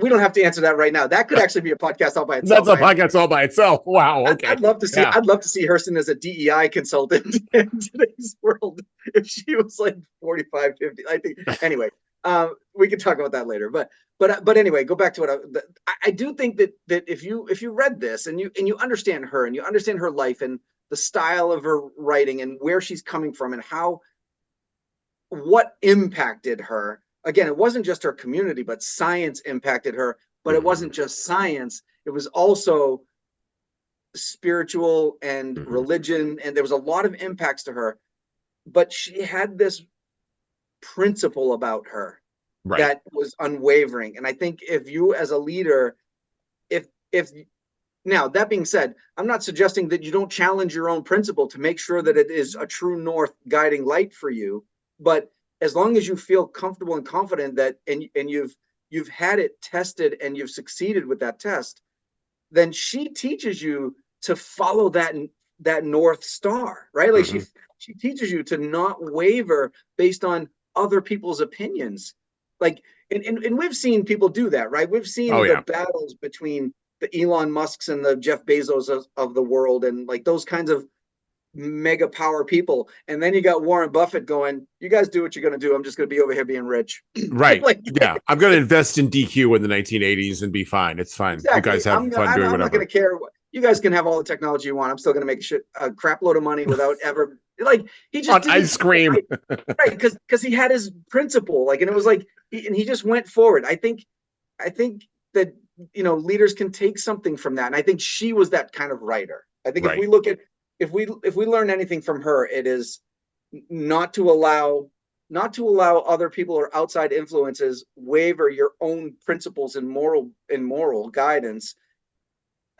we don't have to answer that right now. That could actually be a podcast all by itself. That's a podcast all by itself. Wow. Okay. I'd love to see. Yeah. I'd love to see Hurston as a DEI consultant in today's world. If she was like 45, 50, I think. Anyway, we can talk about that later. But anyway, go back to what I do think that if you read this and you understand her and you understand her life and the style of her writing and where she's coming from and what impacted her. Again, it wasn't just her community, but science impacted her. But it wasn't just science. It was also spiritual and religion. And there was a lot of impacts to her. But she had this principle about her that was unwavering. And I think if you as a leader, if now, that being said, I'm not suggesting that you don't challenge your own principle to make sure that it is a true north guiding light for you. But as long as you feel comfortable and confident that, and you've had it tested and you've succeeded with that test, then she teaches you to follow that North Star, right? Like she teaches you to not waver based on other people's opinions. Like, and we've seen people do that, right? We've seen the battles between the Elon Musks and the Jeff Bezos of the world, and like those kinds of mega power people. And then you got Warren Buffett going, you guys do what you're going to do. I'm just going to be over here being rich. Right. Like, yeah. I'm going to invest in DQ in the 1980s and be fine. It's fine. Exactly. You guys have fun doing whatever. I'm not going to care. You guys can have all the technology you want. I'm still going to make a crap load of money without ever, like, he just on ice cream. Right. Because he had his principle, like, and it was like, he just went forward. I think that, leaders can take something from that. And I think she was that kind of writer. I think if we look at, if we learn anything from her, it is not to allow other people or outside influences waver your own principles and moral guidance.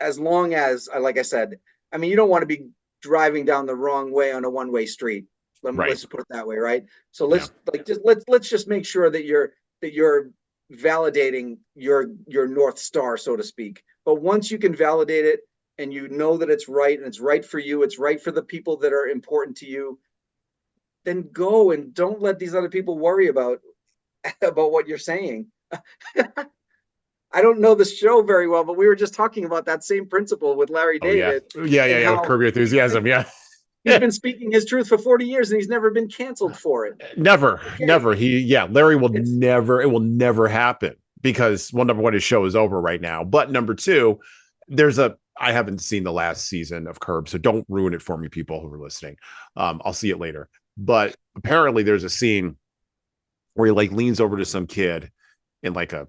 As long as, like I said, I mean, you don't want to be driving down the wrong way on a one-way street. Let's just put it that way, right? So let's just make sure that you're validating your North Star, so to speak. But once you can validate it, and you know that it's right and it's right for you, it's right for the people that are important to you, then go and don't let these other people worry about what you're saying. I don't know the show very well, but we were just talking about that same principle with Larry David. Yeah. Curb Your Enthusiasm. Yeah. He's been speaking his truth for 40 years and he's never been canceled for it. Never. Larry will it will never happen because, well, number one, his show is over right now. But number two, I haven't seen the last season of Curb, so don't ruin it for me, people who are listening. I'll see it later. But apparently there's a scene where he like leans over to some kid in like a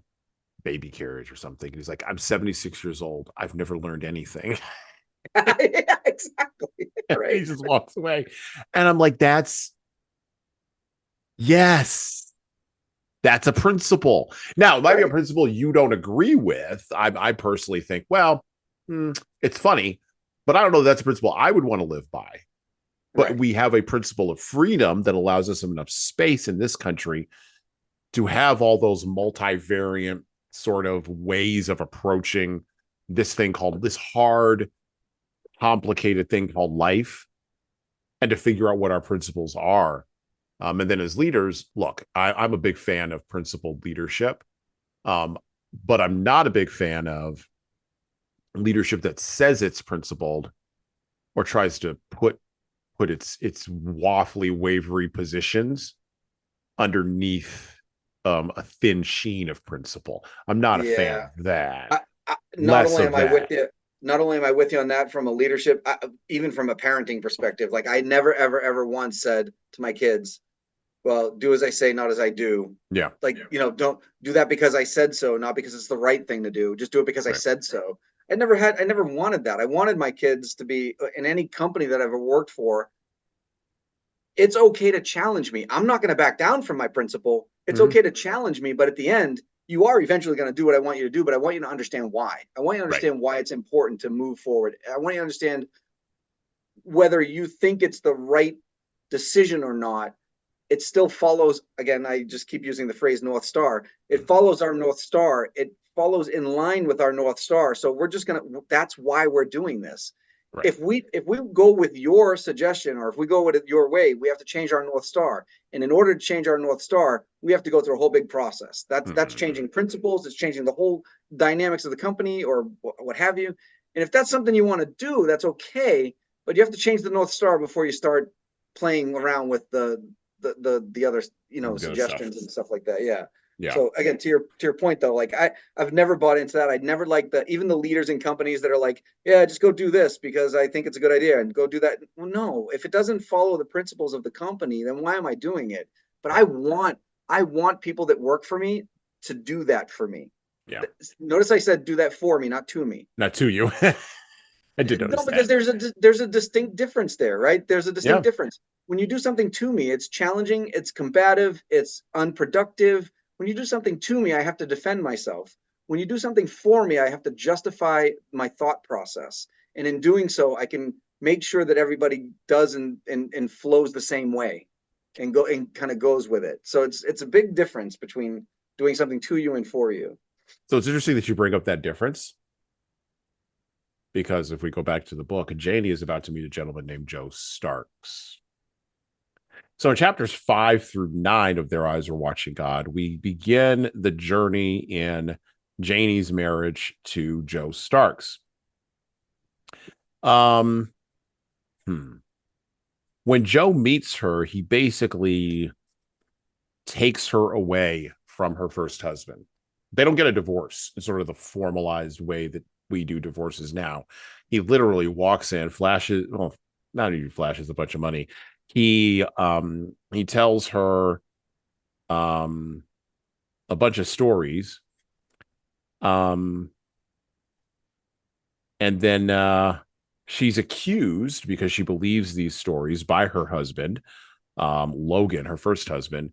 baby carriage or something. And he's like, I'm 76 years old. I've never learned anything. Yeah, exactly. Right. He just walks away. And I'm like, that's a principle. Now, it might be a principle you don't agree with. I personally think, well, it's funny, but I don't know if that's a principle I would want to live by. But we have a principle of freedom that allows us enough space in this country to have all those multivariant sort of ways of approaching this hard, complicated thing called life, and to figure out what our principles are. And then as leaders, look, I'm a big fan of principled leadership, but I'm not a big fan of leadership that says it's principled or tries to put its waffly, wavery positions underneath a thin sheen of principle. I'm not a fan Yeah. of that. Not Less only of am I with that. you, not only am I with you on that from a leadership, even from a parenting perspective, like I never, ever, ever once said to my kids, well, do as I say, not as I do. Yeah. Like, don't do that because I said so, not because it's the right thing to do. Just do it because I Right. said so. I never wanted that. I wanted my kids to be in any company that I've ever worked for. It's okay to challenge me. I'm not going to back down from my principle. It's Mm-hmm. okay to challenge me, but at the end, you are eventually going to do what I want you to do, but I want you to understand why. I want you to Right. understand why it's important to move forward. I want you to understand whether you think it's the right decision or not. It still follows, again, I just keep using the phrase North Star. It follows our North Star. It follows in line with our North Star. So we're just that's why we're doing this. Right. If we go with your suggestion, or if we go with it your way, we have to change our North Star. And in order to change our North Star, we have to go through a whole big process. That's changing principles, it's changing the whole dynamics of the company or what have you. And if that's something you want to do, that's okay, but you have to change the North Star before you start playing around with the other The other stuff. suggestions and stuff like that. Yeah. Yeah. So again, to your point though, like I've never bought into that. I'd never like even the leaders in companies that are like, yeah, just go do this because I think it's a good idea and go do that. Well, no, if it doesn't follow the principles of the company, then why am I doing it? But I want people that work for me to do that for me. Yeah. Notice I said do that for me, not to me. Not to you. I did notice No, because that. there's a distinct difference there, right? There's a distinct Yeah. difference. When you do something to me, it's challenging, it's combative, it's unproductive. When you do something to me, I have to defend myself. When you do something for me, I have to justify my thought process. And in doing so, I can make sure that everybody does and flows the same way and go and kind of goes with it. So it's a big difference between doing something to you and for you. So it's interesting that you bring up that difference, because if we go back to the book, Janie is about to meet a gentleman named Joe Starks. So in chapters 5 through 9 of Their Eyes Were Watching God, we begin the journey in Janie's marriage to Joe Starks. When Joe meets her, he basically takes her away from her first husband. They don't get a divorce in sort of the formalized way that we do divorces now. He literally walks in, flashes, well, not even flashes a bunch of money. He tells her a bunch of stories. And then she's accused, because she believes these stories, by her husband, Logan, her first husband,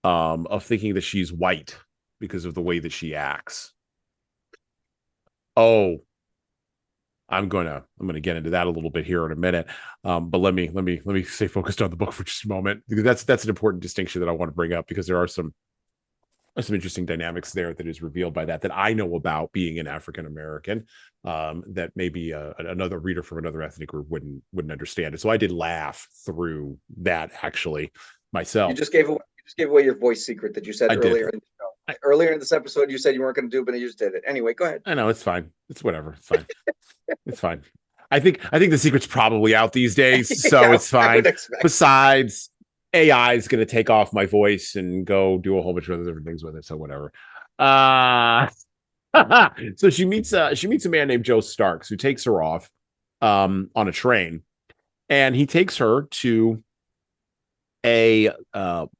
of thinking that she's white because of the way that she acts. Oh, I'm gonna get into that a little bit here in a minute, but let me stay focused on the book for just a moment, because that's an important distinction that I want to bring up, because there are some interesting dynamics there that is revealed by that I know about, being an African American, that maybe another reader from another ethnic group wouldn't understand it. So I did laugh through that actually myself. You just gave away your voice secret that you said earlier. Earlier in this episode, you said you weren't going to do, but you just did it. Anyway, go ahead. I know, it's fine. It's whatever. It's fine. It's fine. I think the secret's probably out these days, so yeah, it's fine. Besides, AI is going to take off my voice and go do a whole bunch of other different things with it, so whatever. So she meets a man named Joe Starks, who takes her off on a train, and he takes her to a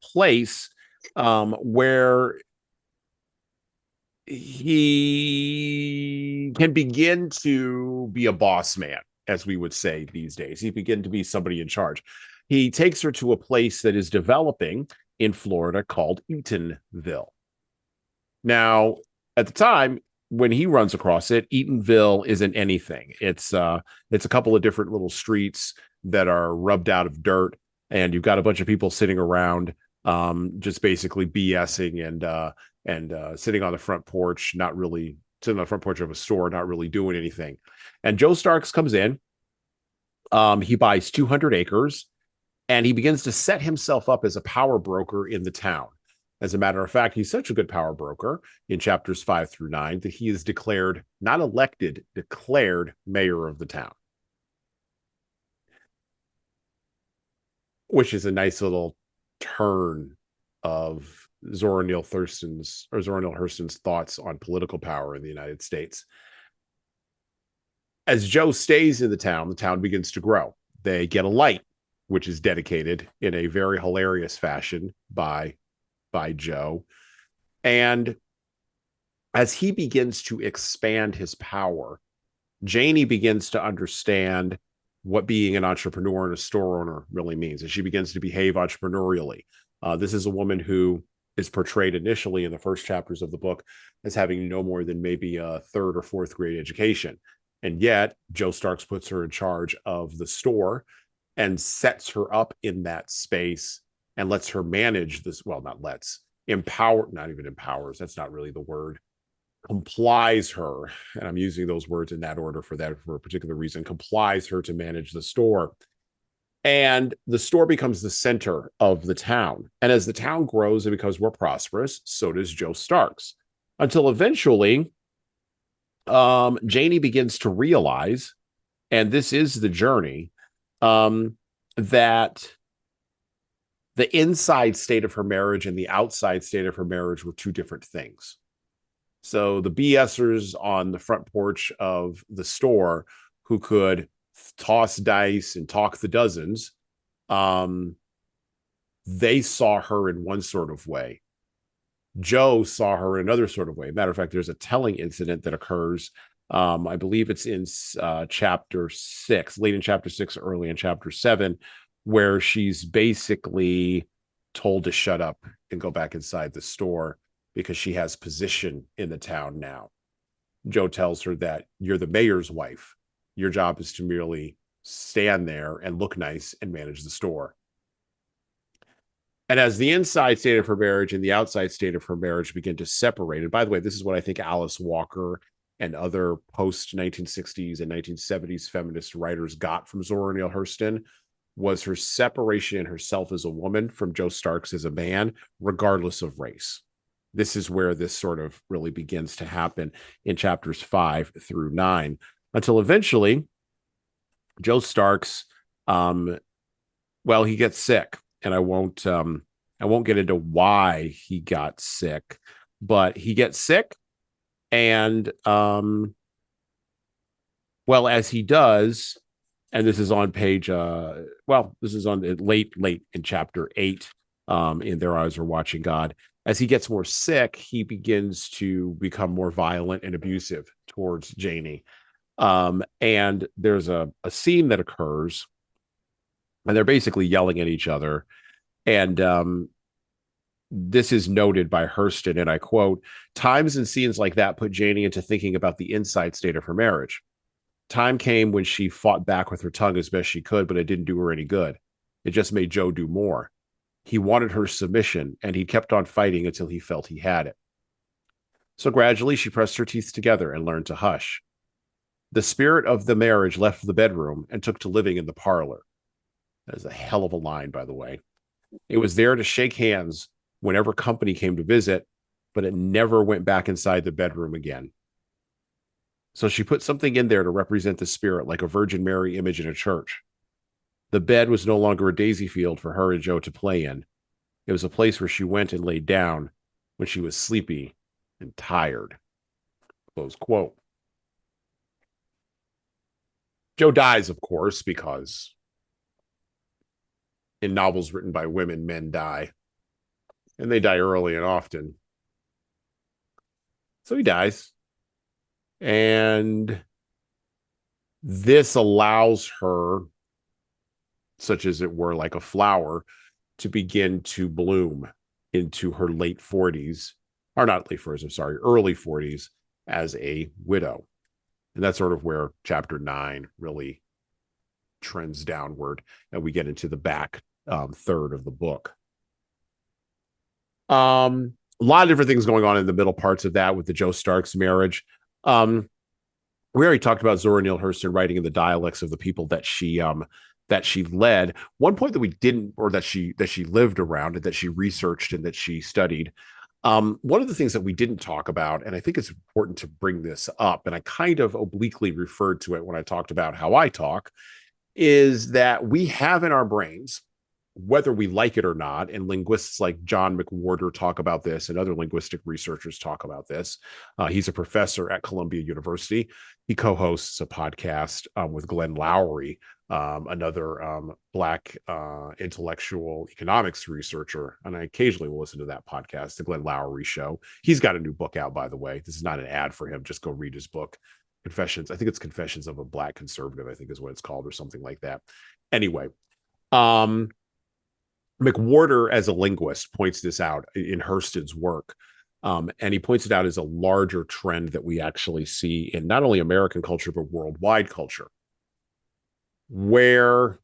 place where he can begin to be a boss man, as we would say these days. He begin to be somebody in charge. He takes her to a place that is developing in Florida called Eatonville. Now, at the time when he runs across it, Eatonville isn't anything. It's a couple of different little streets that are rubbed out of dirt, and you've got a bunch of people sitting around, just basically BSing and sitting on the front porch, sitting on the front porch of a store, not really doing anything. And Joe Starks comes in. He buys 200 acres, and he begins to set himself up as a power broker in the town. As a matter of fact, he's such a good power broker in chapters 5 through 9 that he is declared, not elected, declared mayor of the town. which is a nice little turn of Zora Neale Hurston's thoughts on political power in the United States. As Joe stays in the town begins to grow. They get a light, which is dedicated in a very hilarious fashion by Joe. And as he begins to expand his power, Janie begins to understand what being an entrepreneur and a store owner really means, and she begins to behave entrepreneurially. This is a woman who is portrayed initially in the first chapters of the book as having no more than maybe a third or fourth grade education. And yet Joe Starks puts her in charge of the store and sets her up in that space and lets her manage this. Well, not even empowers. That's not really the word. Complies her, and I'm using those words in that order for a particular reason, complies her to manage the store. And the store becomes the center of the town. And as the town grows and becomes more prosperous, so does Joe Starks. Until eventually, Janie begins to realize, and this is the journey, that the inside state of her marriage and the outside state of her marriage were two different things. So the BSers on the front porch of the store who could toss dice and talk the dozens, they saw her in one sort of way. Joe saw her in another sort of way. Matter of fact, there's a telling incident that occurs. I believe it's in chapter 6, late in chapter 6, early in chapter 7, where she's basically told to shut up and go back inside the store because she has position in the town now. Joe tells her that you're the mayor's wife. Your job is to merely stand there and look nice and manage the store. And as the inside state of her marriage and the outside state of her marriage begin to separate, and by the way, this is what I think Alice Walker and other post-1960s and 1970s feminist writers got from Zora Neale Hurston, was her separation in herself as a woman from Joe Starks as a man, regardless of race. This is where this sort of really begins to happen in chapters 5 through 9, until eventually Joe Starks, he gets sick, and I won't get into why he got sick, but he gets sick, and as he does, and this is on page this is on late in chapter 8, in Their Eyes Are Watching God. As he gets more sick, he begins to become more violent and abusive towards Janie. And there's a scene that occurs, and they're basically yelling at each other. And this is noted by Hurston, and I quote, "Times and scenes like that put Janie into thinking about the inside state of her marriage. Time came when she fought back with her tongue as best she could, but it didn't do her any good. It just made Joe do more. He wanted her submission, and he kept on fighting until he felt he had it. So gradually she pressed her teeth together and learned to hush. The spirit of the marriage left the bedroom and took to living in the parlor." That is a hell of a line, by the way. "It was there to shake hands whenever company came to visit, but it never went back inside the bedroom again. So she put something in there to represent the spirit, like a Virgin Mary image in a church. The bed was no longer a daisy field for her and Joe to play in. It was a place where she went and laid down when she was sleepy and tired." Close quote. Joe dies, of course, because in novels written by women, men die. And they die early and often. So he dies. And this allows her, such as it were like a flower, to begin to bloom into her late 40s, or not late 40s, I'm sorry, early 40s as a widow. And that's sort of where chapter 9 really trends downward, and we get into the back third of the book. A lot of different things going on in the middle parts of that with the Joe Starks marriage. We already talked about Zora Neale Hurston writing in the dialects of the people that she led. One point that we didn't, or that she lived around and that she researched and that she studied. One of the things that we didn't talk about, and I think it's important to bring this up, and I kind of obliquely referred to it when I talked about how I talk, is that we have in our brains whether we like it or not, and linguists like John McWhorter talk about this, and other linguistic researchers talk about this. He's a professor at Columbia University. He co-hosts a podcast with Glenn Lowry, another Black intellectual economics researcher, and I occasionally will listen to that podcast, The Glenn Lowry Show. He's got a new book out, by the way. This is not an ad for him. Just go read his book, Confessions. I think it's Confessions of a Black Conservative, I think is what it's called, or something like that. Anyway, McWhorter, as a linguist, points this out in Hurston's work. And he points it out as a larger trend that we actually see in not only American culture, but worldwide culture, where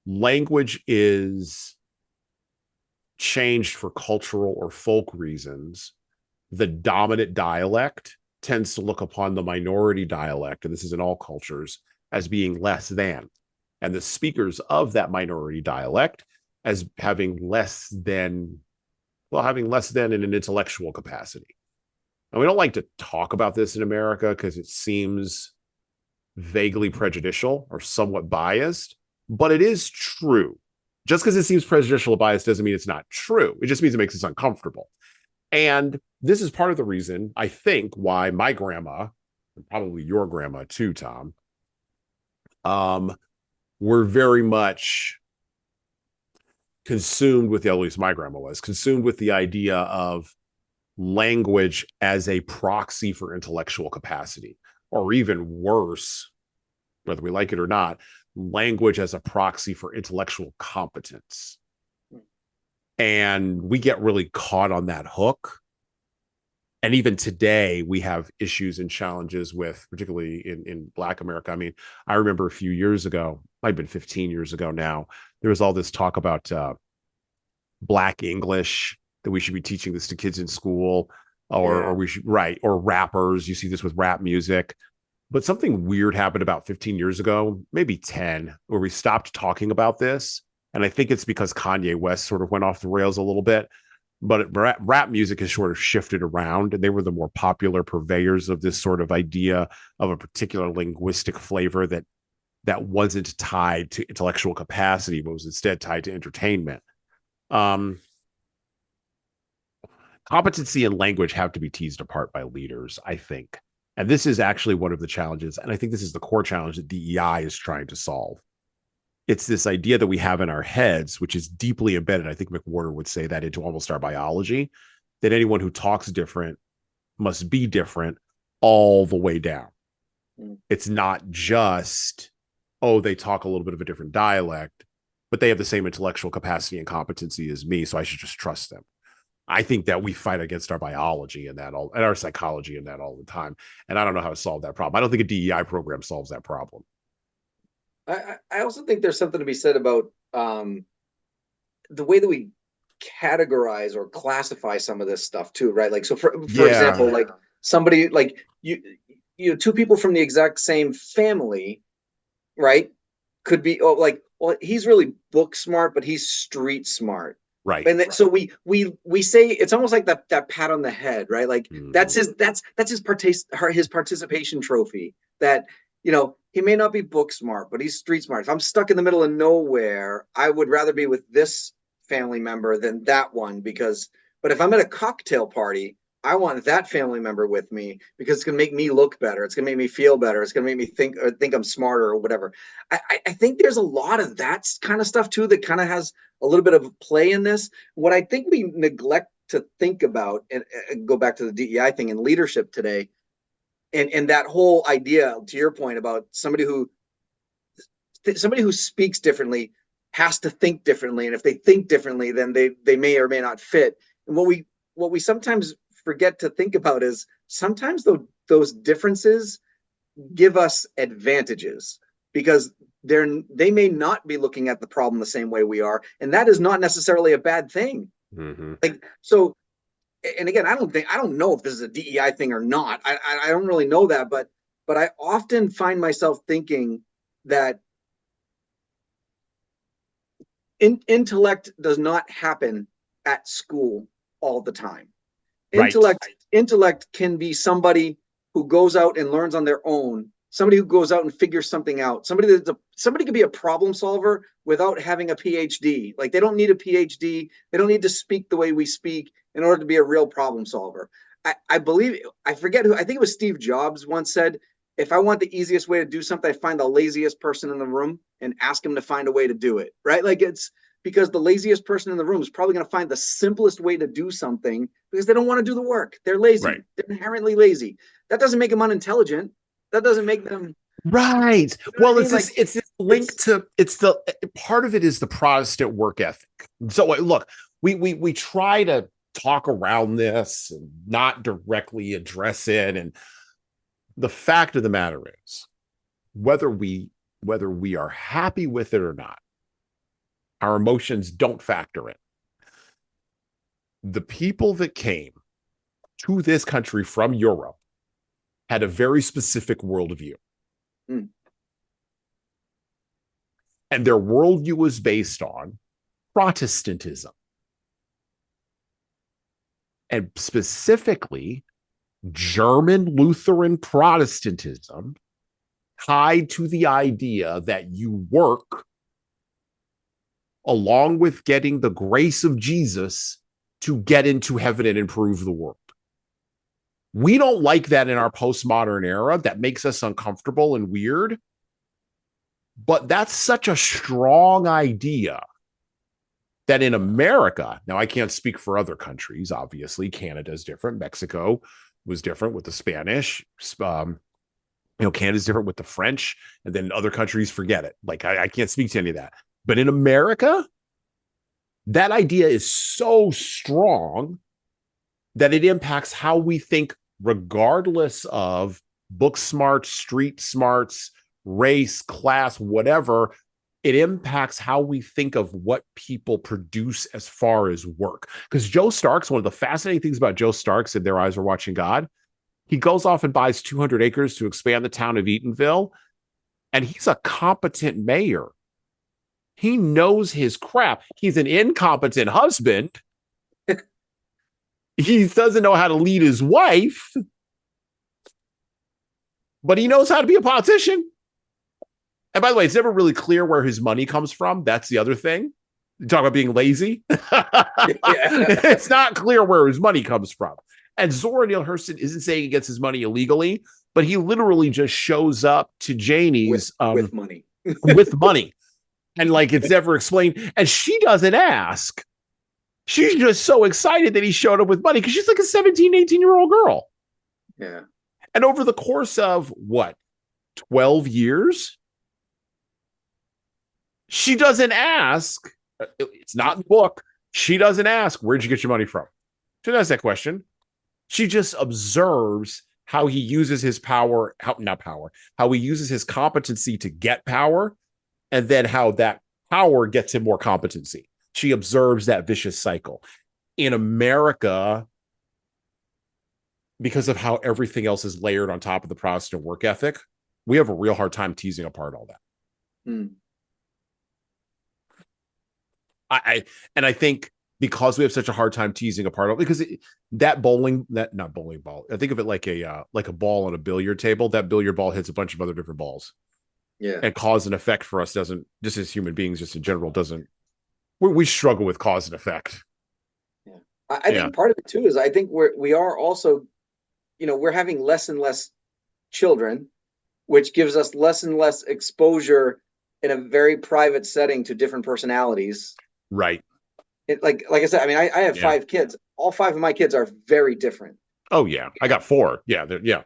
language is changed for cultural or folk reasons. The dominant dialect tends to look upon the minority dialect, and this is in all cultures, as being less than. And the speakers of that minority dialect as having less than in an intellectual capacity. And we don't like to talk about this in America because it seems vaguely prejudicial or somewhat biased, but it is true. Just because it seems prejudicial or biased doesn't mean it's not true. It just means it makes us uncomfortable. And this is part of the reason, I think, why my grandma, and probably your grandma too, Tom, were very much consumed with, at least my grandma was, consumed with the idea of language as a proxy for intellectual capacity, or even worse, whether we like it or not, language as a proxy for intellectual competence. And we get really caught on that hook. And even today, we have issues and challenges with, particularly in Black America. I mean, I remember a few years ago, might have been 15 years ago now, there was all this talk about Black English, that we should be teaching this to kids in school, or we should, right, or rappers. You see this with rap music. But something weird happened about 15 years ago, maybe 10, where we stopped talking about this. And I think it's because Kanye West sort of went off the rails a little bit. But rap music has sort of shifted around, and they were the more popular purveyors of this sort of idea of a particular linguistic flavor that wasn't tied to intellectual capacity, but was instead tied to entertainment. Competency and language have to be teased apart by leaders, I think. And this is actually one of the challenges, and I think this is the core challenge that DEI is trying to solve. It's this idea that we have in our heads, which is deeply embedded, I think McWhorter would say that, into almost our biology, that anyone who talks different must be different all the way down. It's not just, oh, they talk a little bit of a different dialect, but they have the same intellectual capacity and competency as me, so I should just trust them. I think that we fight against our biology and our psychology in that all the time. And I don't know how to solve that problem. I don't think a DEI program solves that problem. I also think there's something to be said about the way that we categorize or classify some of this stuff too, right? Like, so for example, like somebody like you two people from the exact same family, right, could be like, well, he's really book smart, but he's street smart. Right. And then, so we say it's almost like that pat on the head, right? Like that's his participation trophy. That, you know, he may not be book smart, but he's street smart. If I'm stuck in the middle of nowhere, I would rather be with this family member than that one, but if I'm at a cocktail party, I want that family member with me because it's going to make me look better. It's going to make me feel better. It's going to make me think I'm smarter or whatever. I think there's a lot of that kind of stuff too that kind of has a little bit of play in this. What I think we neglect to think about, and go back to the DEI thing in leadership today, and that whole idea, to your point, about somebody who speaks differently has to think differently, and if they think differently, then they may or may not fit. And what we sometimes forget to think about is sometimes those differences give us advantages, because they may not be looking at the problem the same way we are, and that is not necessarily a bad thing. Like, so, and again, I don't know if this is a DEI thing or not. I don't really know that, but I often find myself thinking that intellect does not happen at school all the time. Intellect can be somebody who goes out and learns on their own somebody who goes out and figures something out, somebody could be a problem solver without having a PhD. Like they don't need a PhD. They don't need to speak the way we speak in order to be a real problem solver. I believe, I forget who, I think it was Steve Jobs once said, if I want the easiest way to do something, I find the laziest person in the room and ask him to find a way to do it. Right. Like it's because the laziest person in the room is probably going to find the simplest way to do something because they don't want to do the work. They're lazy. Right. They're inherently lazy. That doesn't make them unintelligent. That doesn't make them right. You know Well, what I it's mean? this, it's this link to, it's the part of it is the Protestant work ethic. So look, we try to talk around this and not directly address it. And the fact of the matter is, whether we are happy with it or not, our emotions don't factor in. The people that came to this country from Europe had a very specific worldview. Mm. And their worldview was based on Protestantism. And specifically, German Lutheran Protestantism, tied to the idea that you work along with getting the grace of Jesus to get into heaven and improve the world. We don't like that in our postmodern era. That makes us uncomfortable and weird. But that's such a strong idea that in America, now I can't speak for other countries, obviously. Canada is different. Mexico was different with the Spanish. Canada's different with the French. And then other countries, forget it. Like, I can't speak to any of that. But in America, that idea is so strong that it impacts how we think, regardless of book smarts, street smarts, race, class, whatever. It impacts how we think of what people produce as far as work. Because Joe Stark's, one of the fascinating things about Joe Stark's in Their Eyes Are Watching God, he goes off and buys 200 acres to expand the town of Eatonville, and he's a competent mayor. He knows his crap. He's an incompetent husband. He doesn't know how to lead his wife, but he knows how to be a politician. And by the way, it's never really clear where his money comes from. That's the other thing. You talk about being lazy. It's not clear where his money comes from. And Zora Neale Hurston isn't saying he gets his money illegally, but he literally just shows up to Janie's with money. with money. And like it's never explained. And she doesn't ask. She's just so excited that he showed up with money because she's like a 17, 18-year-old girl. Yeah. And over the course of 12 years, she doesn't ask. It's not in the book. She doesn't ask, where'd you get your money from? She doesn't ask that question. She just observes how he uses his power, how he uses his competency to get power, and then how that power gets him more competency. She observes that vicious cycle. In America, because of how everything else is layered on top of the Protestant work ethic, we have a real hard time teasing apart all that. Mm. I think because we have such a hard time teasing apart all, because not bowling ball. I think of it like a ball on a billiard table. That billiard ball hits a bunch of other different balls. Yeah. And cause and effect for us doesn't, just as human beings, just in general, doesn't. We struggle with cause and effect. Yeah. I think part of it too is I think we are also, we're having less and less children, which gives us less and less exposure in a very private setting to different personalities. Right. Like I said, I mean, I have 5 kids. All 5 of my kids are very different. Oh yeah, I got 4. Yeah, yeah.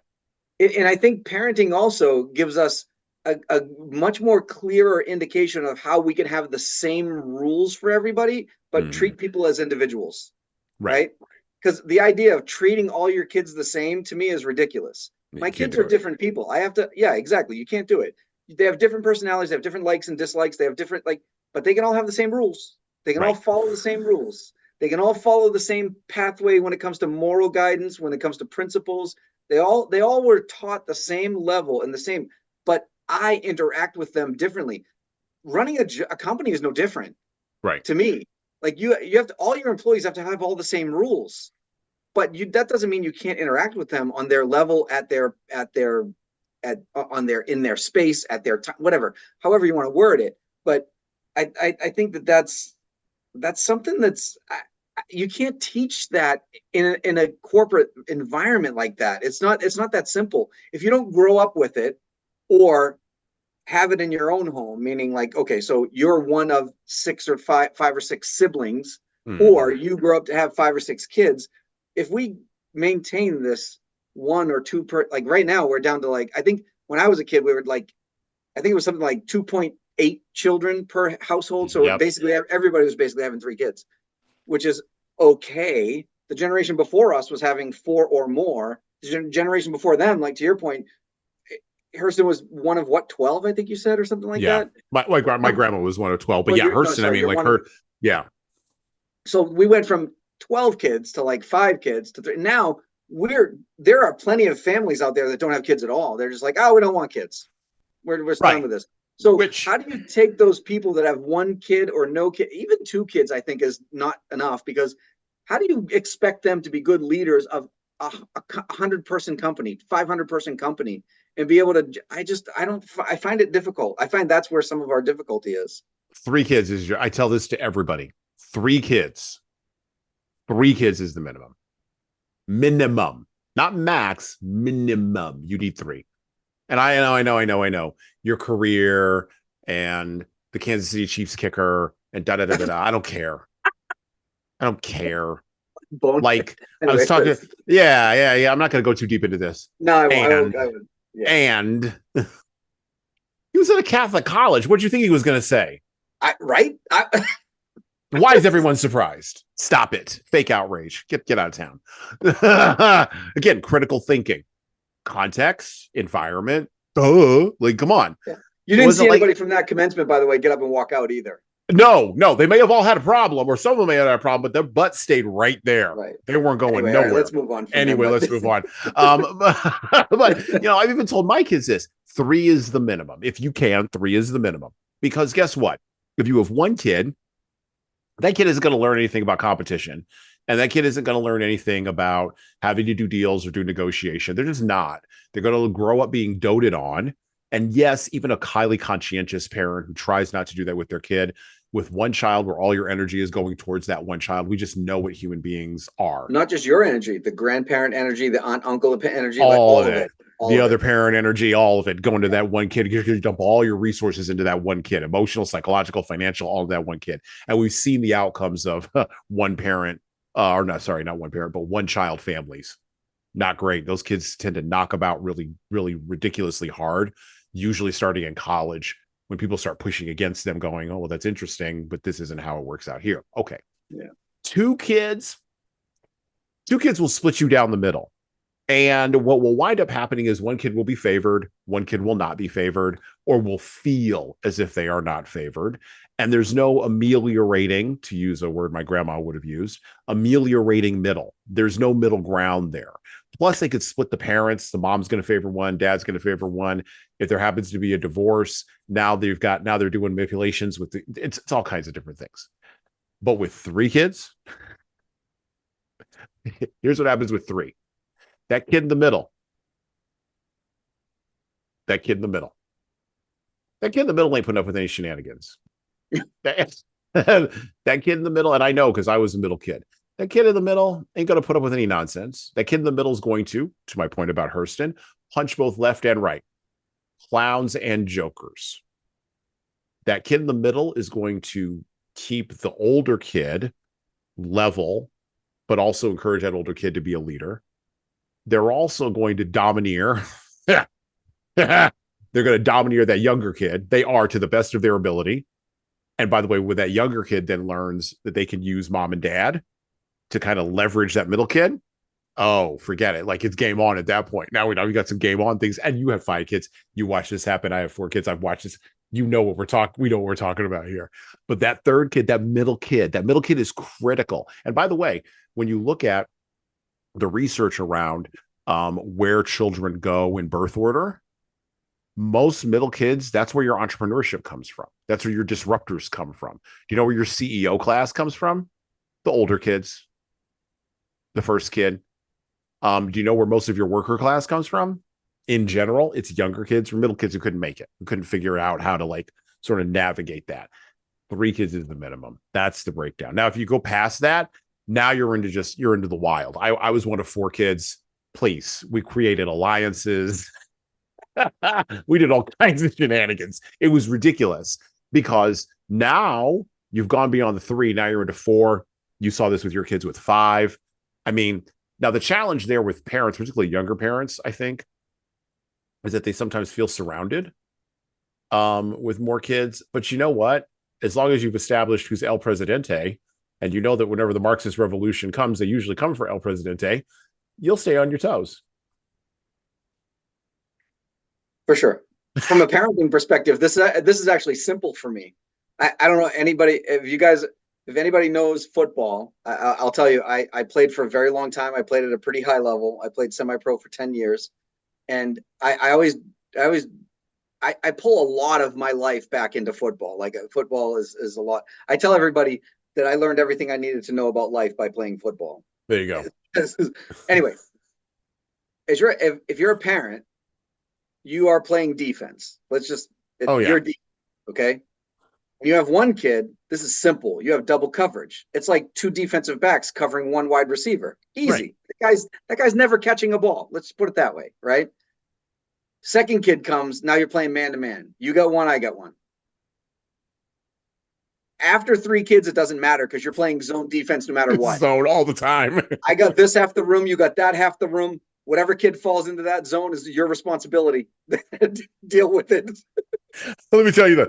And I think parenting also gives us a much more clearer indication of how we can have the same rules for everybody, but treat people as individuals. Right? Because the idea of treating all your kids the same to me is ridiculous. My kids are different people. Exactly. You can't do it. They have different personalities. They have different likes and dislikes. They have different, but they can all have the same rules. They can all follow the same rules. They can all follow the same pathway when it comes to moral guidance, when it comes to principles. They all were taught the same level and the same, but I interact with them differently. Running a company is no different. Right. To me, like you have to, all your employees have to have all the same rules, but that doesn't mean you can't interact with them on their level at their in their space at their time, whatever, however you want to word it. But I think that's something that's you can't teach that in a corporate environment like that. It's not that simple. If you don't grow up with it or have it in your own home, meaning like, okay, so you're one of five or six siblings, or you grow up to have 5 or 6 kids. If we maintain this 1 or 2 per, like right now, we're down to like, I think when I was a kid, we were like, I think it was something like 2.8 children per household. So basically everybody was basically having 3 kids, which is okay. The generation before us was having 4 or more. The generation before them, like to your point, Hurston was one of what, 12, I think you said, or something like that. My grandma was one of 12, but Hurston, I mean, like her, So we went from 12 kids to like 5 kids to 3. Now there are plenty of families out there that don't have kids at all. They're just like, oh, we don't want kids. We're done with this. So how do you take those people that have 1 kid or no kid, even 2 kids, I think is not enough, because how do you expect them to be good leaders of a 100-person company, 500-person company, and be able to, I find it difficult. I find that's where some of our difficulty is. 3 kids is I tell this to everybody. 3 kids. 3 kids is the minimum. Minimum. Not max, minimum. You need 3. And I know. Your career and the Kansas City Chiefs kicker and da-da-da-da-da. I don't care. Like, anyway, I was talking. Yeah. I'm not going to go too deep into this. No, I won't. Yeah. And he was at a Catholic college. What do you think he was going to say? Why is everyone surprised? Stop it. Fake outrage. Get out of town. Again, critical thinking. Context, environment. Like, come on. Yeah. You didn't see anybody from that commencement, by the way, get up and walk out either. No. They may have all had a problem, or some of them may have had a problem, but their butt stayed right there. Right. They weren't going nowhere. Right, let's move on. Let's move on. But I've even told my kids this: 3 is the minimum. If you can, 3 is the minimum. Because guess what? If you have 1 kid, that kid isn't going to learn anything about competition. And that kid isn't going to learn anything about having to do deals or do negotiation. They're just not. They're going to grow up being doted on. And yes, even a highly conscientious parent who tries not to do that with their kid, with 1 child where all your energy is going towards that 1 child, we just know what human beings are. Not just your energy, the grandparent energy, the aunt, uncle energy, all of it. The other parent energy, all of it going to that 1 kid. You're going to dump all your resources into that 1 kid, emotional, psychological, financial, all of that 1 kid. And we've seen the outcomes of 1 parent, not 1 parent, but 1 child families. Not great. Those kids tend to knock about really, really ridiculously hard, usually starting in college, when people start pushing against them, going, oh, well, that's interesting, but this isn't how it works out here. Okay. Yeah. 2 kids will split you down the middle. And what will wind up happening is 1 kid will be favored, 1 kid will not be favored, or will feel as if they are not favored. And there's no ameliorating, to use a word my grandma would have used, ameliorating middle. There's no middle ground there. Plus, they could split the parents. The mom's going to favor 1, dad's going to favor 1. If there happens to be a divorce, now they're doing manipulations with it's all kinds of different things. But with 3 kids, here's what happens with 3. That kid in the middle ain't putting up with any shenanigans. that kid in the middle, and I know because I was a middle kid. That kid in the middle ain't going to put up with any nonsense. That kid in the middle is going to my point about Hurston, punch both left and right. Clowns and jokers. That kid in the middle is going to keep the older kid level, but also encourage that older kid to be a leader. They're also going to domineer. They're going to domineer that younger kid. They are, to the best of their ability. And by the way, when that younger kid then learns that they can use mom and dad to kind of leverage that middle kid, oh, forget it. Like, it's game on at that point. Now we know we got some game on things, and you have 5 kids. You watch this happen. I have 4 kids. I've watched this. You know what we're talking. We know what we're talking about here. But that third kid, that middle kid is critical. And by the way, when you look at the research around where children go in birth order, most middle kids, that's where your entrepreneurship comes from. That's where your disruptors come from. Do you know where your CEO class comes from? The older kids, the first kid. Do you know where most of your worker class comes from? in general, it's younger kids or middle kids who couldn't make it, who couldn't figure out how to like sort of navigate that. 3 kids is the minimum. That's the breakdown. Now, if you go past that, now you're into the wild. I was one of 4 kids. Please, we created alliances. We did all kinds of shenanigans. It was ridiculous because now you've gone beyond the 3. Now you're into 4. You saw this with your kids with 5. I mean, now the challenge there with parents, particularly younger parents, I think, is that they sometimes feel surrounded with more kids. But you know what? As long as you've established who's El Presidente, and you know that whenever the Marxist revolution comes, they usually come for El Presidente, you'll stay on your toes. For sure. From a parenting perspective, this is actually simple for me. I don't know anybody, if anybody knows football, I'll tell you, I played for a very long time. I played at a pretty high level. I played semi-pro for 10 years. And I pull a lot of my life back into football. Like football is a lot. I tell everybody that I learned everything I needed to know about life by playing football. There you go. Anyway, if you're a parent, you are playing defense. You're defense, okay? When you have one kid, this is simple. You have double coverage. It's like 2 defensive backs covering 1 wide receiver. Easy. Right. That guy's never catching a ball. Let's put it that way, right? Second kid comes, now you're playing man-to-man. You got 1, I got 1. After 3 kids, it doesn't matter because you're playing zone defense no matter what. Zone all the time. I got this half the room, you got that half the room. Whatever kid falls into that zone is your responsibility. Deal with it. Let me tell you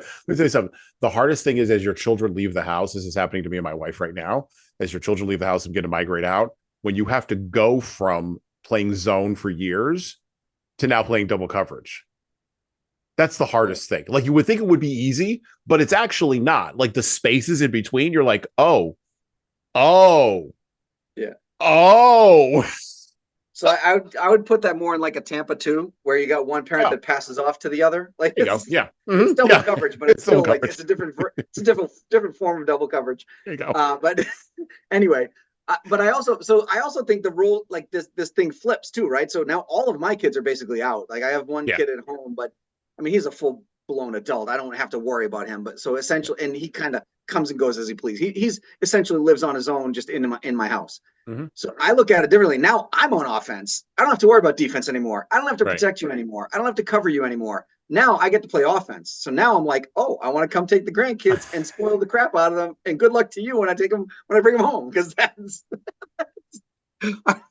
something. The hardest thing is as your children leave the house, this is happening to me and my wife right now, as your children leave the house and get to migrate out, when you have to go from playing zone for years to now playing double coverage. That's the hardest thing. Like you would think it would be easy, but it's actually not. Like the spaces in between, you're like, oh. So I would put that more in like a Tampa 2, where you got one parent that passes off to the other. Like it's double coverage, but it's still like it's a different form of double coverage. There you go. But anyway, but I also think the role, like this thing flips too, right? So now all of my kids are basically out. Like I have one kid at home, but I mean he's a full blown adult. I don't have to worry about him. But so essentially, and he kind of comes and goes as he pleases. He's essentially lives on his own, just in my house. Mm-hmm. So I look at it differently. Now I'm on offense. I don't have to worry about defense anymore. I don't have to protect you anymore. I don't have to cover you anymore. Now I get to play offense. So now I'm like, oh, I want to come take the grandkids and spoil the crap out of them. And good luck to you when I bring them home, because that's I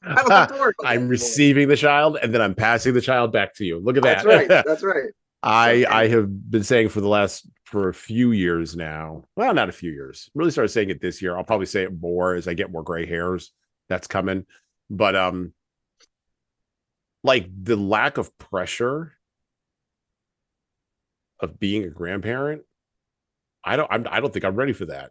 don't have to worry about I'm receiving the child and then I'm passing the child back to you. Look at that. That's right. That's right. I have been saying for a few years now. Well, not a few years. Really started saying it this year. I'll probably say it more as I get more gray hairs. That's coming. But like the lack of pressure of being a grandparent, I don't think I'm ready for that.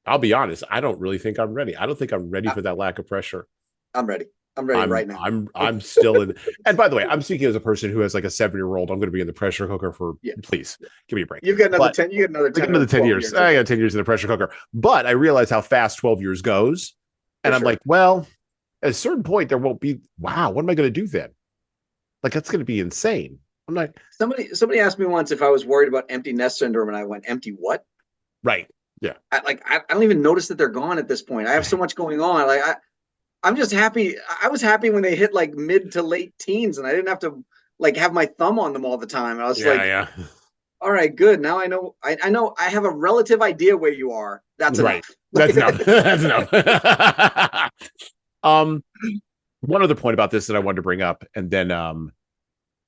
I'll be honest. I don't really think I'm ready. I don't think I'm ready for that lack of pressure. I'm ready. I'm ready right now. I'm still in. And by the way, I'm speaking as a person who has like a 7-year-old. I'm going to be in the pressure cooker for. Please give me a break. You've got another 10. You got another 10 years. I got 10 years in the pressure cooker. But I realize how fast 12 years goes, and I'm like, well, at a certain point, there won't be. Wow, what am I going to do then? Like that's going to be insane. I'm like, somebody asked me once if I was worried about empty nest syndrome, and I went, empty what? Right. Yeah. I don't even notice that they're gone at this point. I have so much going on. Like I'm just happy. I was happy when they hit like mid to late teens, and I didn't have to like have my thumb on them all the time. I was all right, good. Now I know. I know. I have a relative idea where you are. That's enough. That's enough. That's enough. One other point about this that I wanted to bring up, and then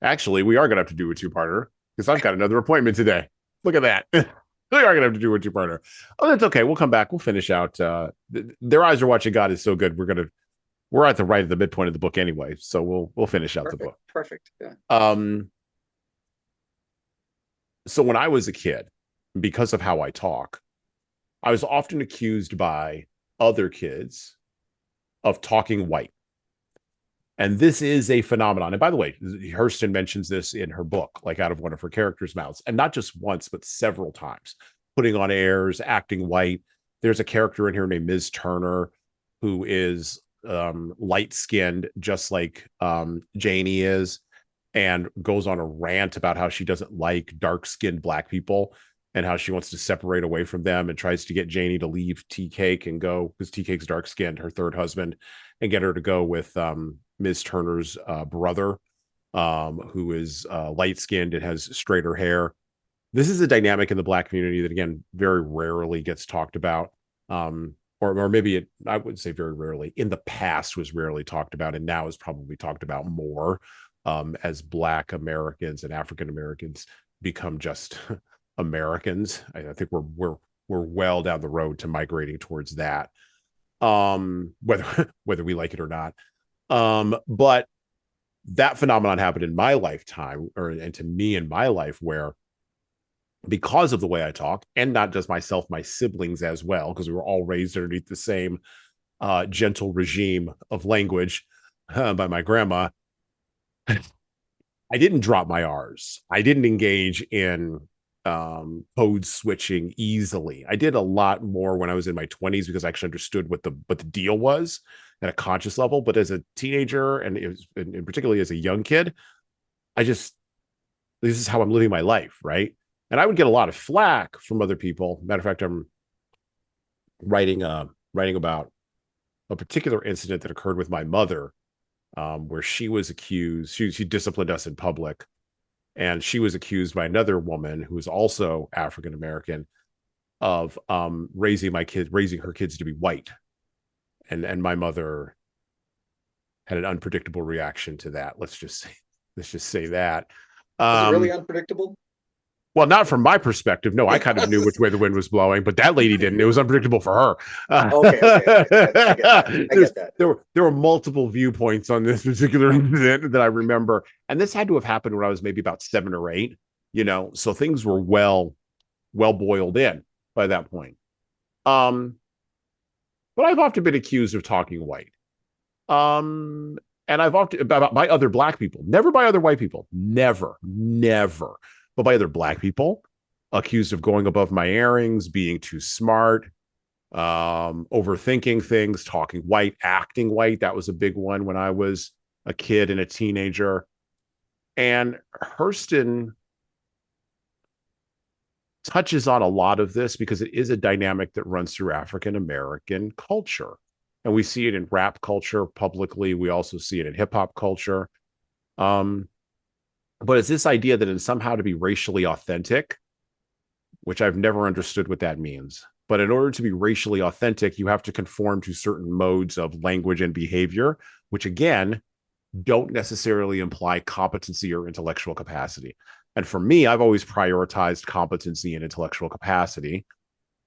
actually we are going to have to do a 2-parter because I've got another appointment today. Look at that. We are going to have to do a 2-parter. Oh, that's okay. We'll come back. We'll finish out. Their Eyes Are Watching God is so good. We're at the right of the midpoint of the book anyway, so we'll finish out the book. Perfect. Yeah. So when I was a kid, because of how I talk, I was often accused by other kids of talking white. And this is a phenomenon. And by the way, Hurston mentions this in her book, like out of one of her characters' mouths, and not just once, but several times, putting on airs, acting white. There's a character in here named Ms. Turner, who is light-skinned, just like Janie is. and goes on a rant about how she doesn't like dark-skinned Black people and how she wants to separate away from them, and tries to get Janie to leave Tea Cake and go, because Tea Cake's dark-skinned, her third husband, and get her to go with Ms. Turner's brother, who is light-skinned and has straighter hair. This is a dynamic in the Black community that, again, very rarely gets talked about. Or maybe it, I would say very rarely, in the past was rarely talked about, and now is probably talked about more, as Black Americans and African Americans become just Americans. I think we're well down the road to migrating towards that, whether we like it or not. But that phenomenon happened in my lifetime, and to me in my life, where because of the way I talk, and not just myself, my siblings as well, because we were all raised underneath the same gentle regime of language by my grandma, I didn't drop my R's. I didn't engage in code switching easily. I did a lot more when I was in my 20s because I actually understood what the deal was at a conscious level. But as a teenager, and particularly as a young kid, this is how I'm living my life, right? And I would get a lot of flack from other people. Matter of fact, I'm writing about a particular incident that occurred with my mother, where she was accused. She disciplined us in public, and she was accused by another woman who was also African American of raising her kids to be white, and my mother had an unpredictable reaction to that. Let's just say that. Was it really unpredictable? Well, not from my perspective. No, I kind of knew which way the wind was blowing, but that lady didn't. It was unpredictable for her. Okay. I get that. There were multiple viewpoints on this particular incident that I remember, and this had to have happened when I was maybe about 7 or 8. So things were well boiled in by that point. But I've often been accused of talking white. And I've often by other Black people, never by other white people, never. But by other Black people, accused of going above my airings, being too smart, overthinking things, talking white, acting white. That was a big one when I was a kid and a teenager. And Hurston touches on a lot of this because it is a dynamic that runs through African American culture. And we see it in rap culture publicly. We also see it in hip hop culture. But it's this idea that it's somehow to be racially authentic, which I've never understood what that means. But in order to be racially authentic, you have to conform to certain modes of language and behavior, which again, don't necessarily imply competency or intellectual capacity. And for me, I've always prioritized competency and intellectual capacity,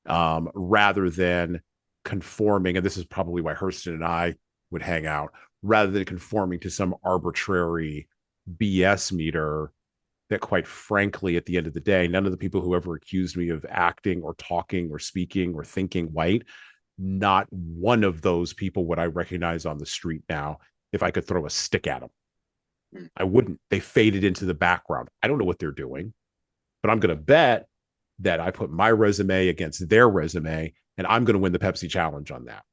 rather than conforming. And this is probably why Hurston and I would hang out, rather than conforming to some arbitrary BS meter that, quite frankly, at the end of the day, none of the people who ever accused me of acting or talking or speaking or thinking white, not one of those people would I recognize on the street now if I could throw a stick at them. I wouldn't. They faded into the background. I don't know what they're doing, but I'm going to bet that I put my resume against their resume, and I'm going to win the Pepsi challenge on that.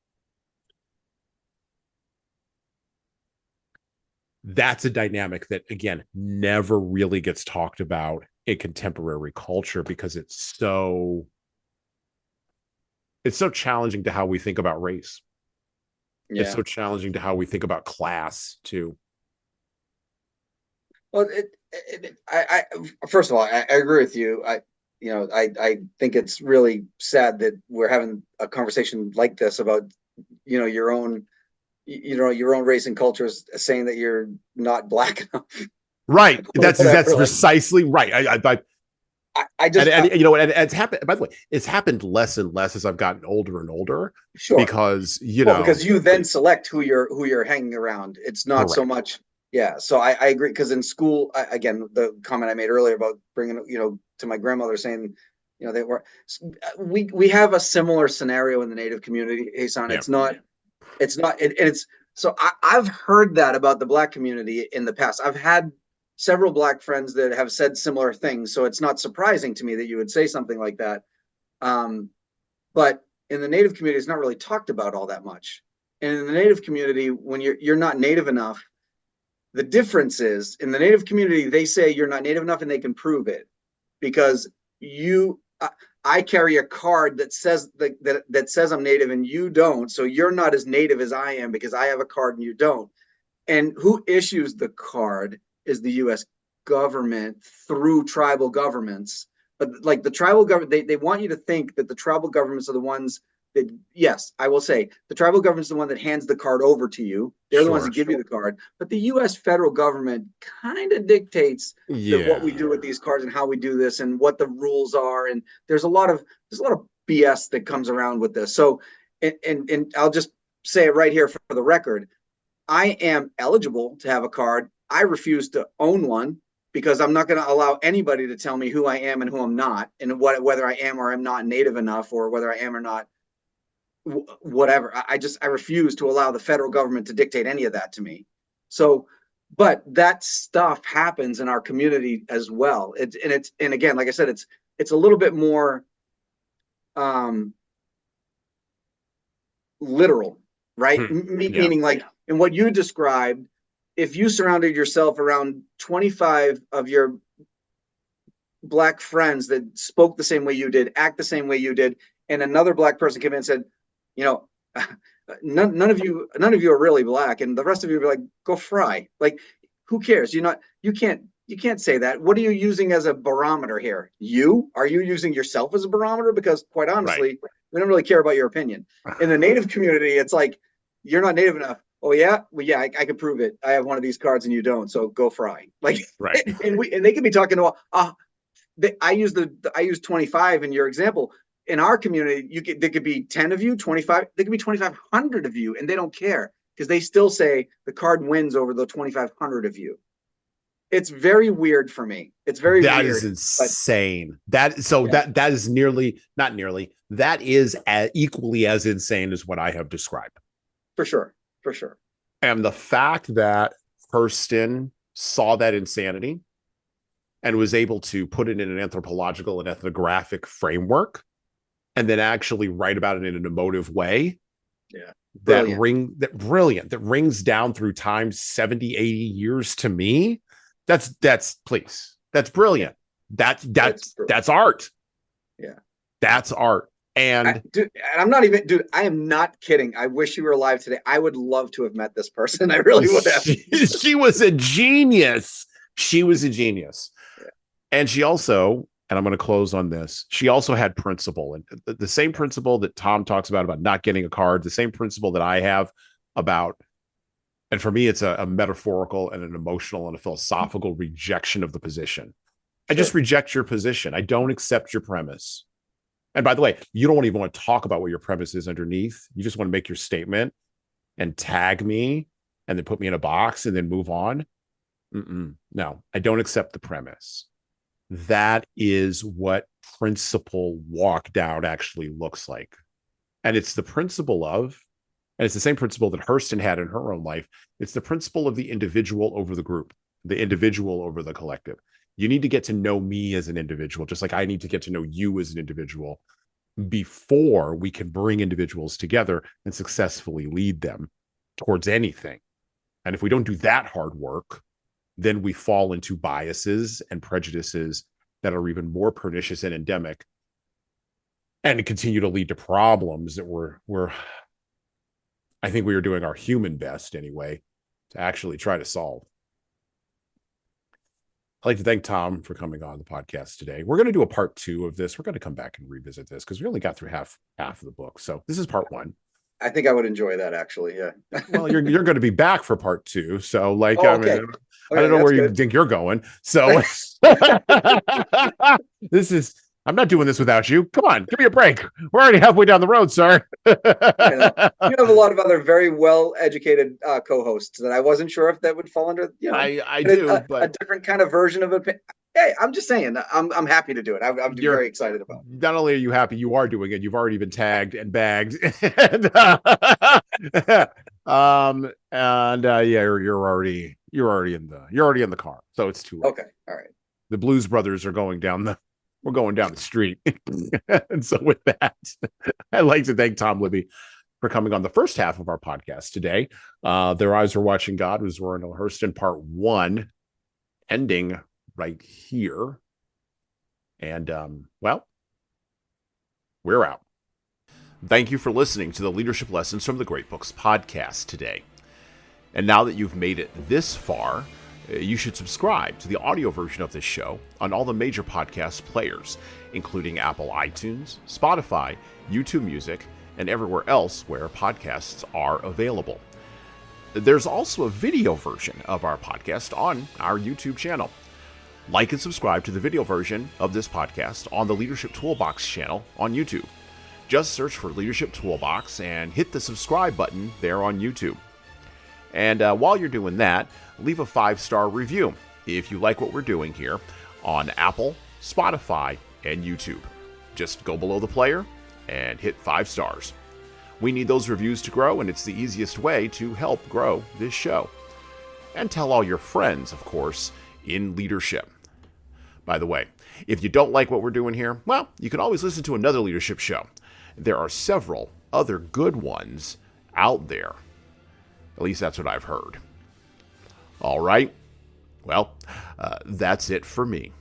That's a dynamic that, again, never really gets talked about in contemporary culture because it's so challenging to how we think about race. Yeah. It's so challenging to how we think about class too. Well, I first of all, I agree with you. I think it's really sad that we're having a conversation like this about, your own race and culture is saying that you're not Black enough. Right. That's precisely right. It's happened. By the way, it's happened less and less as I've gotten older and older. Sure. Because because you then select who you're hanging around. It's not correct. So much. Yeah. So I agree, because in school, again, the comment I made earlier about bringing to my grandmother saying, they were. We have a similar scenario in the Native community, Jesan. Yeah. So I've heard that about the Black community in the past. I've had several Black friends that have said similar things. So it's not surprising to me that you would say something like that. But in the Native community, it's not really talked about all that much. And in the Native community, when you're not Native enough, The difference is in the Native community, they say you're not Native enough and they can prove it because I carry a card that says that says I'm Native and you don't. So you're not as Native as I am because I have a card and you don't. And who issues the card is the U.S. government through tribal governments. But like the tribal government, they want you to think that the tribal governments are the ones that, yes, I will say the tribal government is the one that hands the card over to you. They're the ones that give you the card. But the U.S. federal government kind of dictates what we do with these cards and how we do this and what the rules are. And there's a lot of BS that comes around with this. So, and I'll just say it right here for the record. I am eligible to have a card. I refuse to own one because I'm not going to allow anybody to tell me who I am and who I'm not, and whether I am or I'm not Native enough, or whether I am or not whatever. I refuse to allow the federal government to dictate any of that to me. So, but that stuff happens in our community as well. And again, like I said, it's a little bit more literal, right? Meaning like in what you described, if you surrounded yourself around 25 of your Black friends that spoke the same way you did, act the same way you did, and another Black person came in and said, you know, none of you are really Black, and the rest of you would be like, go fry. Like, who cares? You can't say that. What are you using as a barometer here? Are you using yourself as a barometer? Because quite honestly, we don't really care about your opinion. In the Native community, it's like, you're not Native enough. Oh yeah, well yeah, I can prove it. I have one of these cards and you don't, so go fry. Like, right. And they could be talking about, I use 25 in your example. In our community, there could be 10 of you, 25. There could be 2,500 of you, and they don't care because they still say the card wins over the 2,500 of you. It's very weird for me. It's very weird. That is insane. That is that is equally as insane as what I have described. For sure. And the fact that Hurston saw that insanity and was able to put it in an anthropological and ethnographic framework, and then actually write about it in an emotive way. Yeah. That rings down through time 70, 80 years to me. That's brilliant. That's art. Yeah. That's art. And I'm not even, I am not kidding. I wish you were alive today. I would love to have met this person. I really would have. She was a genius. Yeah. And she also, and I'm going to close on this, she also had principle. And the same principle that Tom talks about not getting a card, the same principle that I have about, and for me, it's a metaphorical and an emotional and a philosophical rejection of the position. I just reject your position. I don't accept your premise. And by the way, you don't even want to talk about what your premise is underneath. You just want to make your statement and tag me and then put me in a box and then move on. No, I don't accept the premise. That is what principle walked out actually looks like. And it's the principle of, and it's the same principle that Hurston had in her own life. It's the principle of the individual over the group, the individual over the collective. You need to get to know me as an individual, just like I need to get to know you as an individual before we can bring individuals together and successfully lead them towards anything. And if we don't do that hard work, then we fall into biases and prejudices that are even more pernicious and endemic and continue to lead to problems that I think we are doing our human best anyway to actually try to solve. I'd like to thank Tom for coming on the podcast today. We're going to do a part 2 of this. We're going to come back and revisit this because we only got through half of the book. So this is part 1. I think I would enjoy that actually. Yeah. Well, you're going to be back for part 2. So like, I don't know where you think you're going. So I'm not doing this without you. Come on, give me a break. We're already halfway down the road, sir. You have a lot of other very well-educated co-hosts that I wasn't sure if that would fall under. I do, but a different kind of version of it. Hey, I'm just saying, I'm happy to do it. I'm very excited about it. Not only are you happy, you are doing it. You've already been tagged and bagged. You're already in the car, so it's too late. Okay, all right. The Blues Brothers are going down the street. And so with that, I'd like to thank Tom Libby for coming on the first half of our podcast today. Their Eyes Were Watching God with Zora Neale Hurston, part 1, ending right here. And, we're out. Thank you for listening to the Leadership Lessons from the Great Books podcast today. And now that you've made it this far, you should subscribe to the audio version of this show on all the major podcast players, including Apple iTunes, Spotify, YouTube Music, and everywhere else where podcasts are available. There's also a video version of our podcast on our YouTube channel. Like and subscribe to the video version of this podcast on the Leadership Toolbox channel on YouTube. Just search for Leadership Toolbox and hit the subscribe button there on YouTube. And while you're doing that, leave a 5-star review if you like what we're doing here on Apple, Spotify, and YouTube. Just go below the player and hit 5 stars. We need those reviews to grow, and it's the easiest way to help grow this show. And tell all your friends, of course, in leadership. By the way, if you don't like what we're doing here, well, you can always listen to another leadership show. There are several other good ones out there. At least that's what I've heard. All right. Well, that's it for me.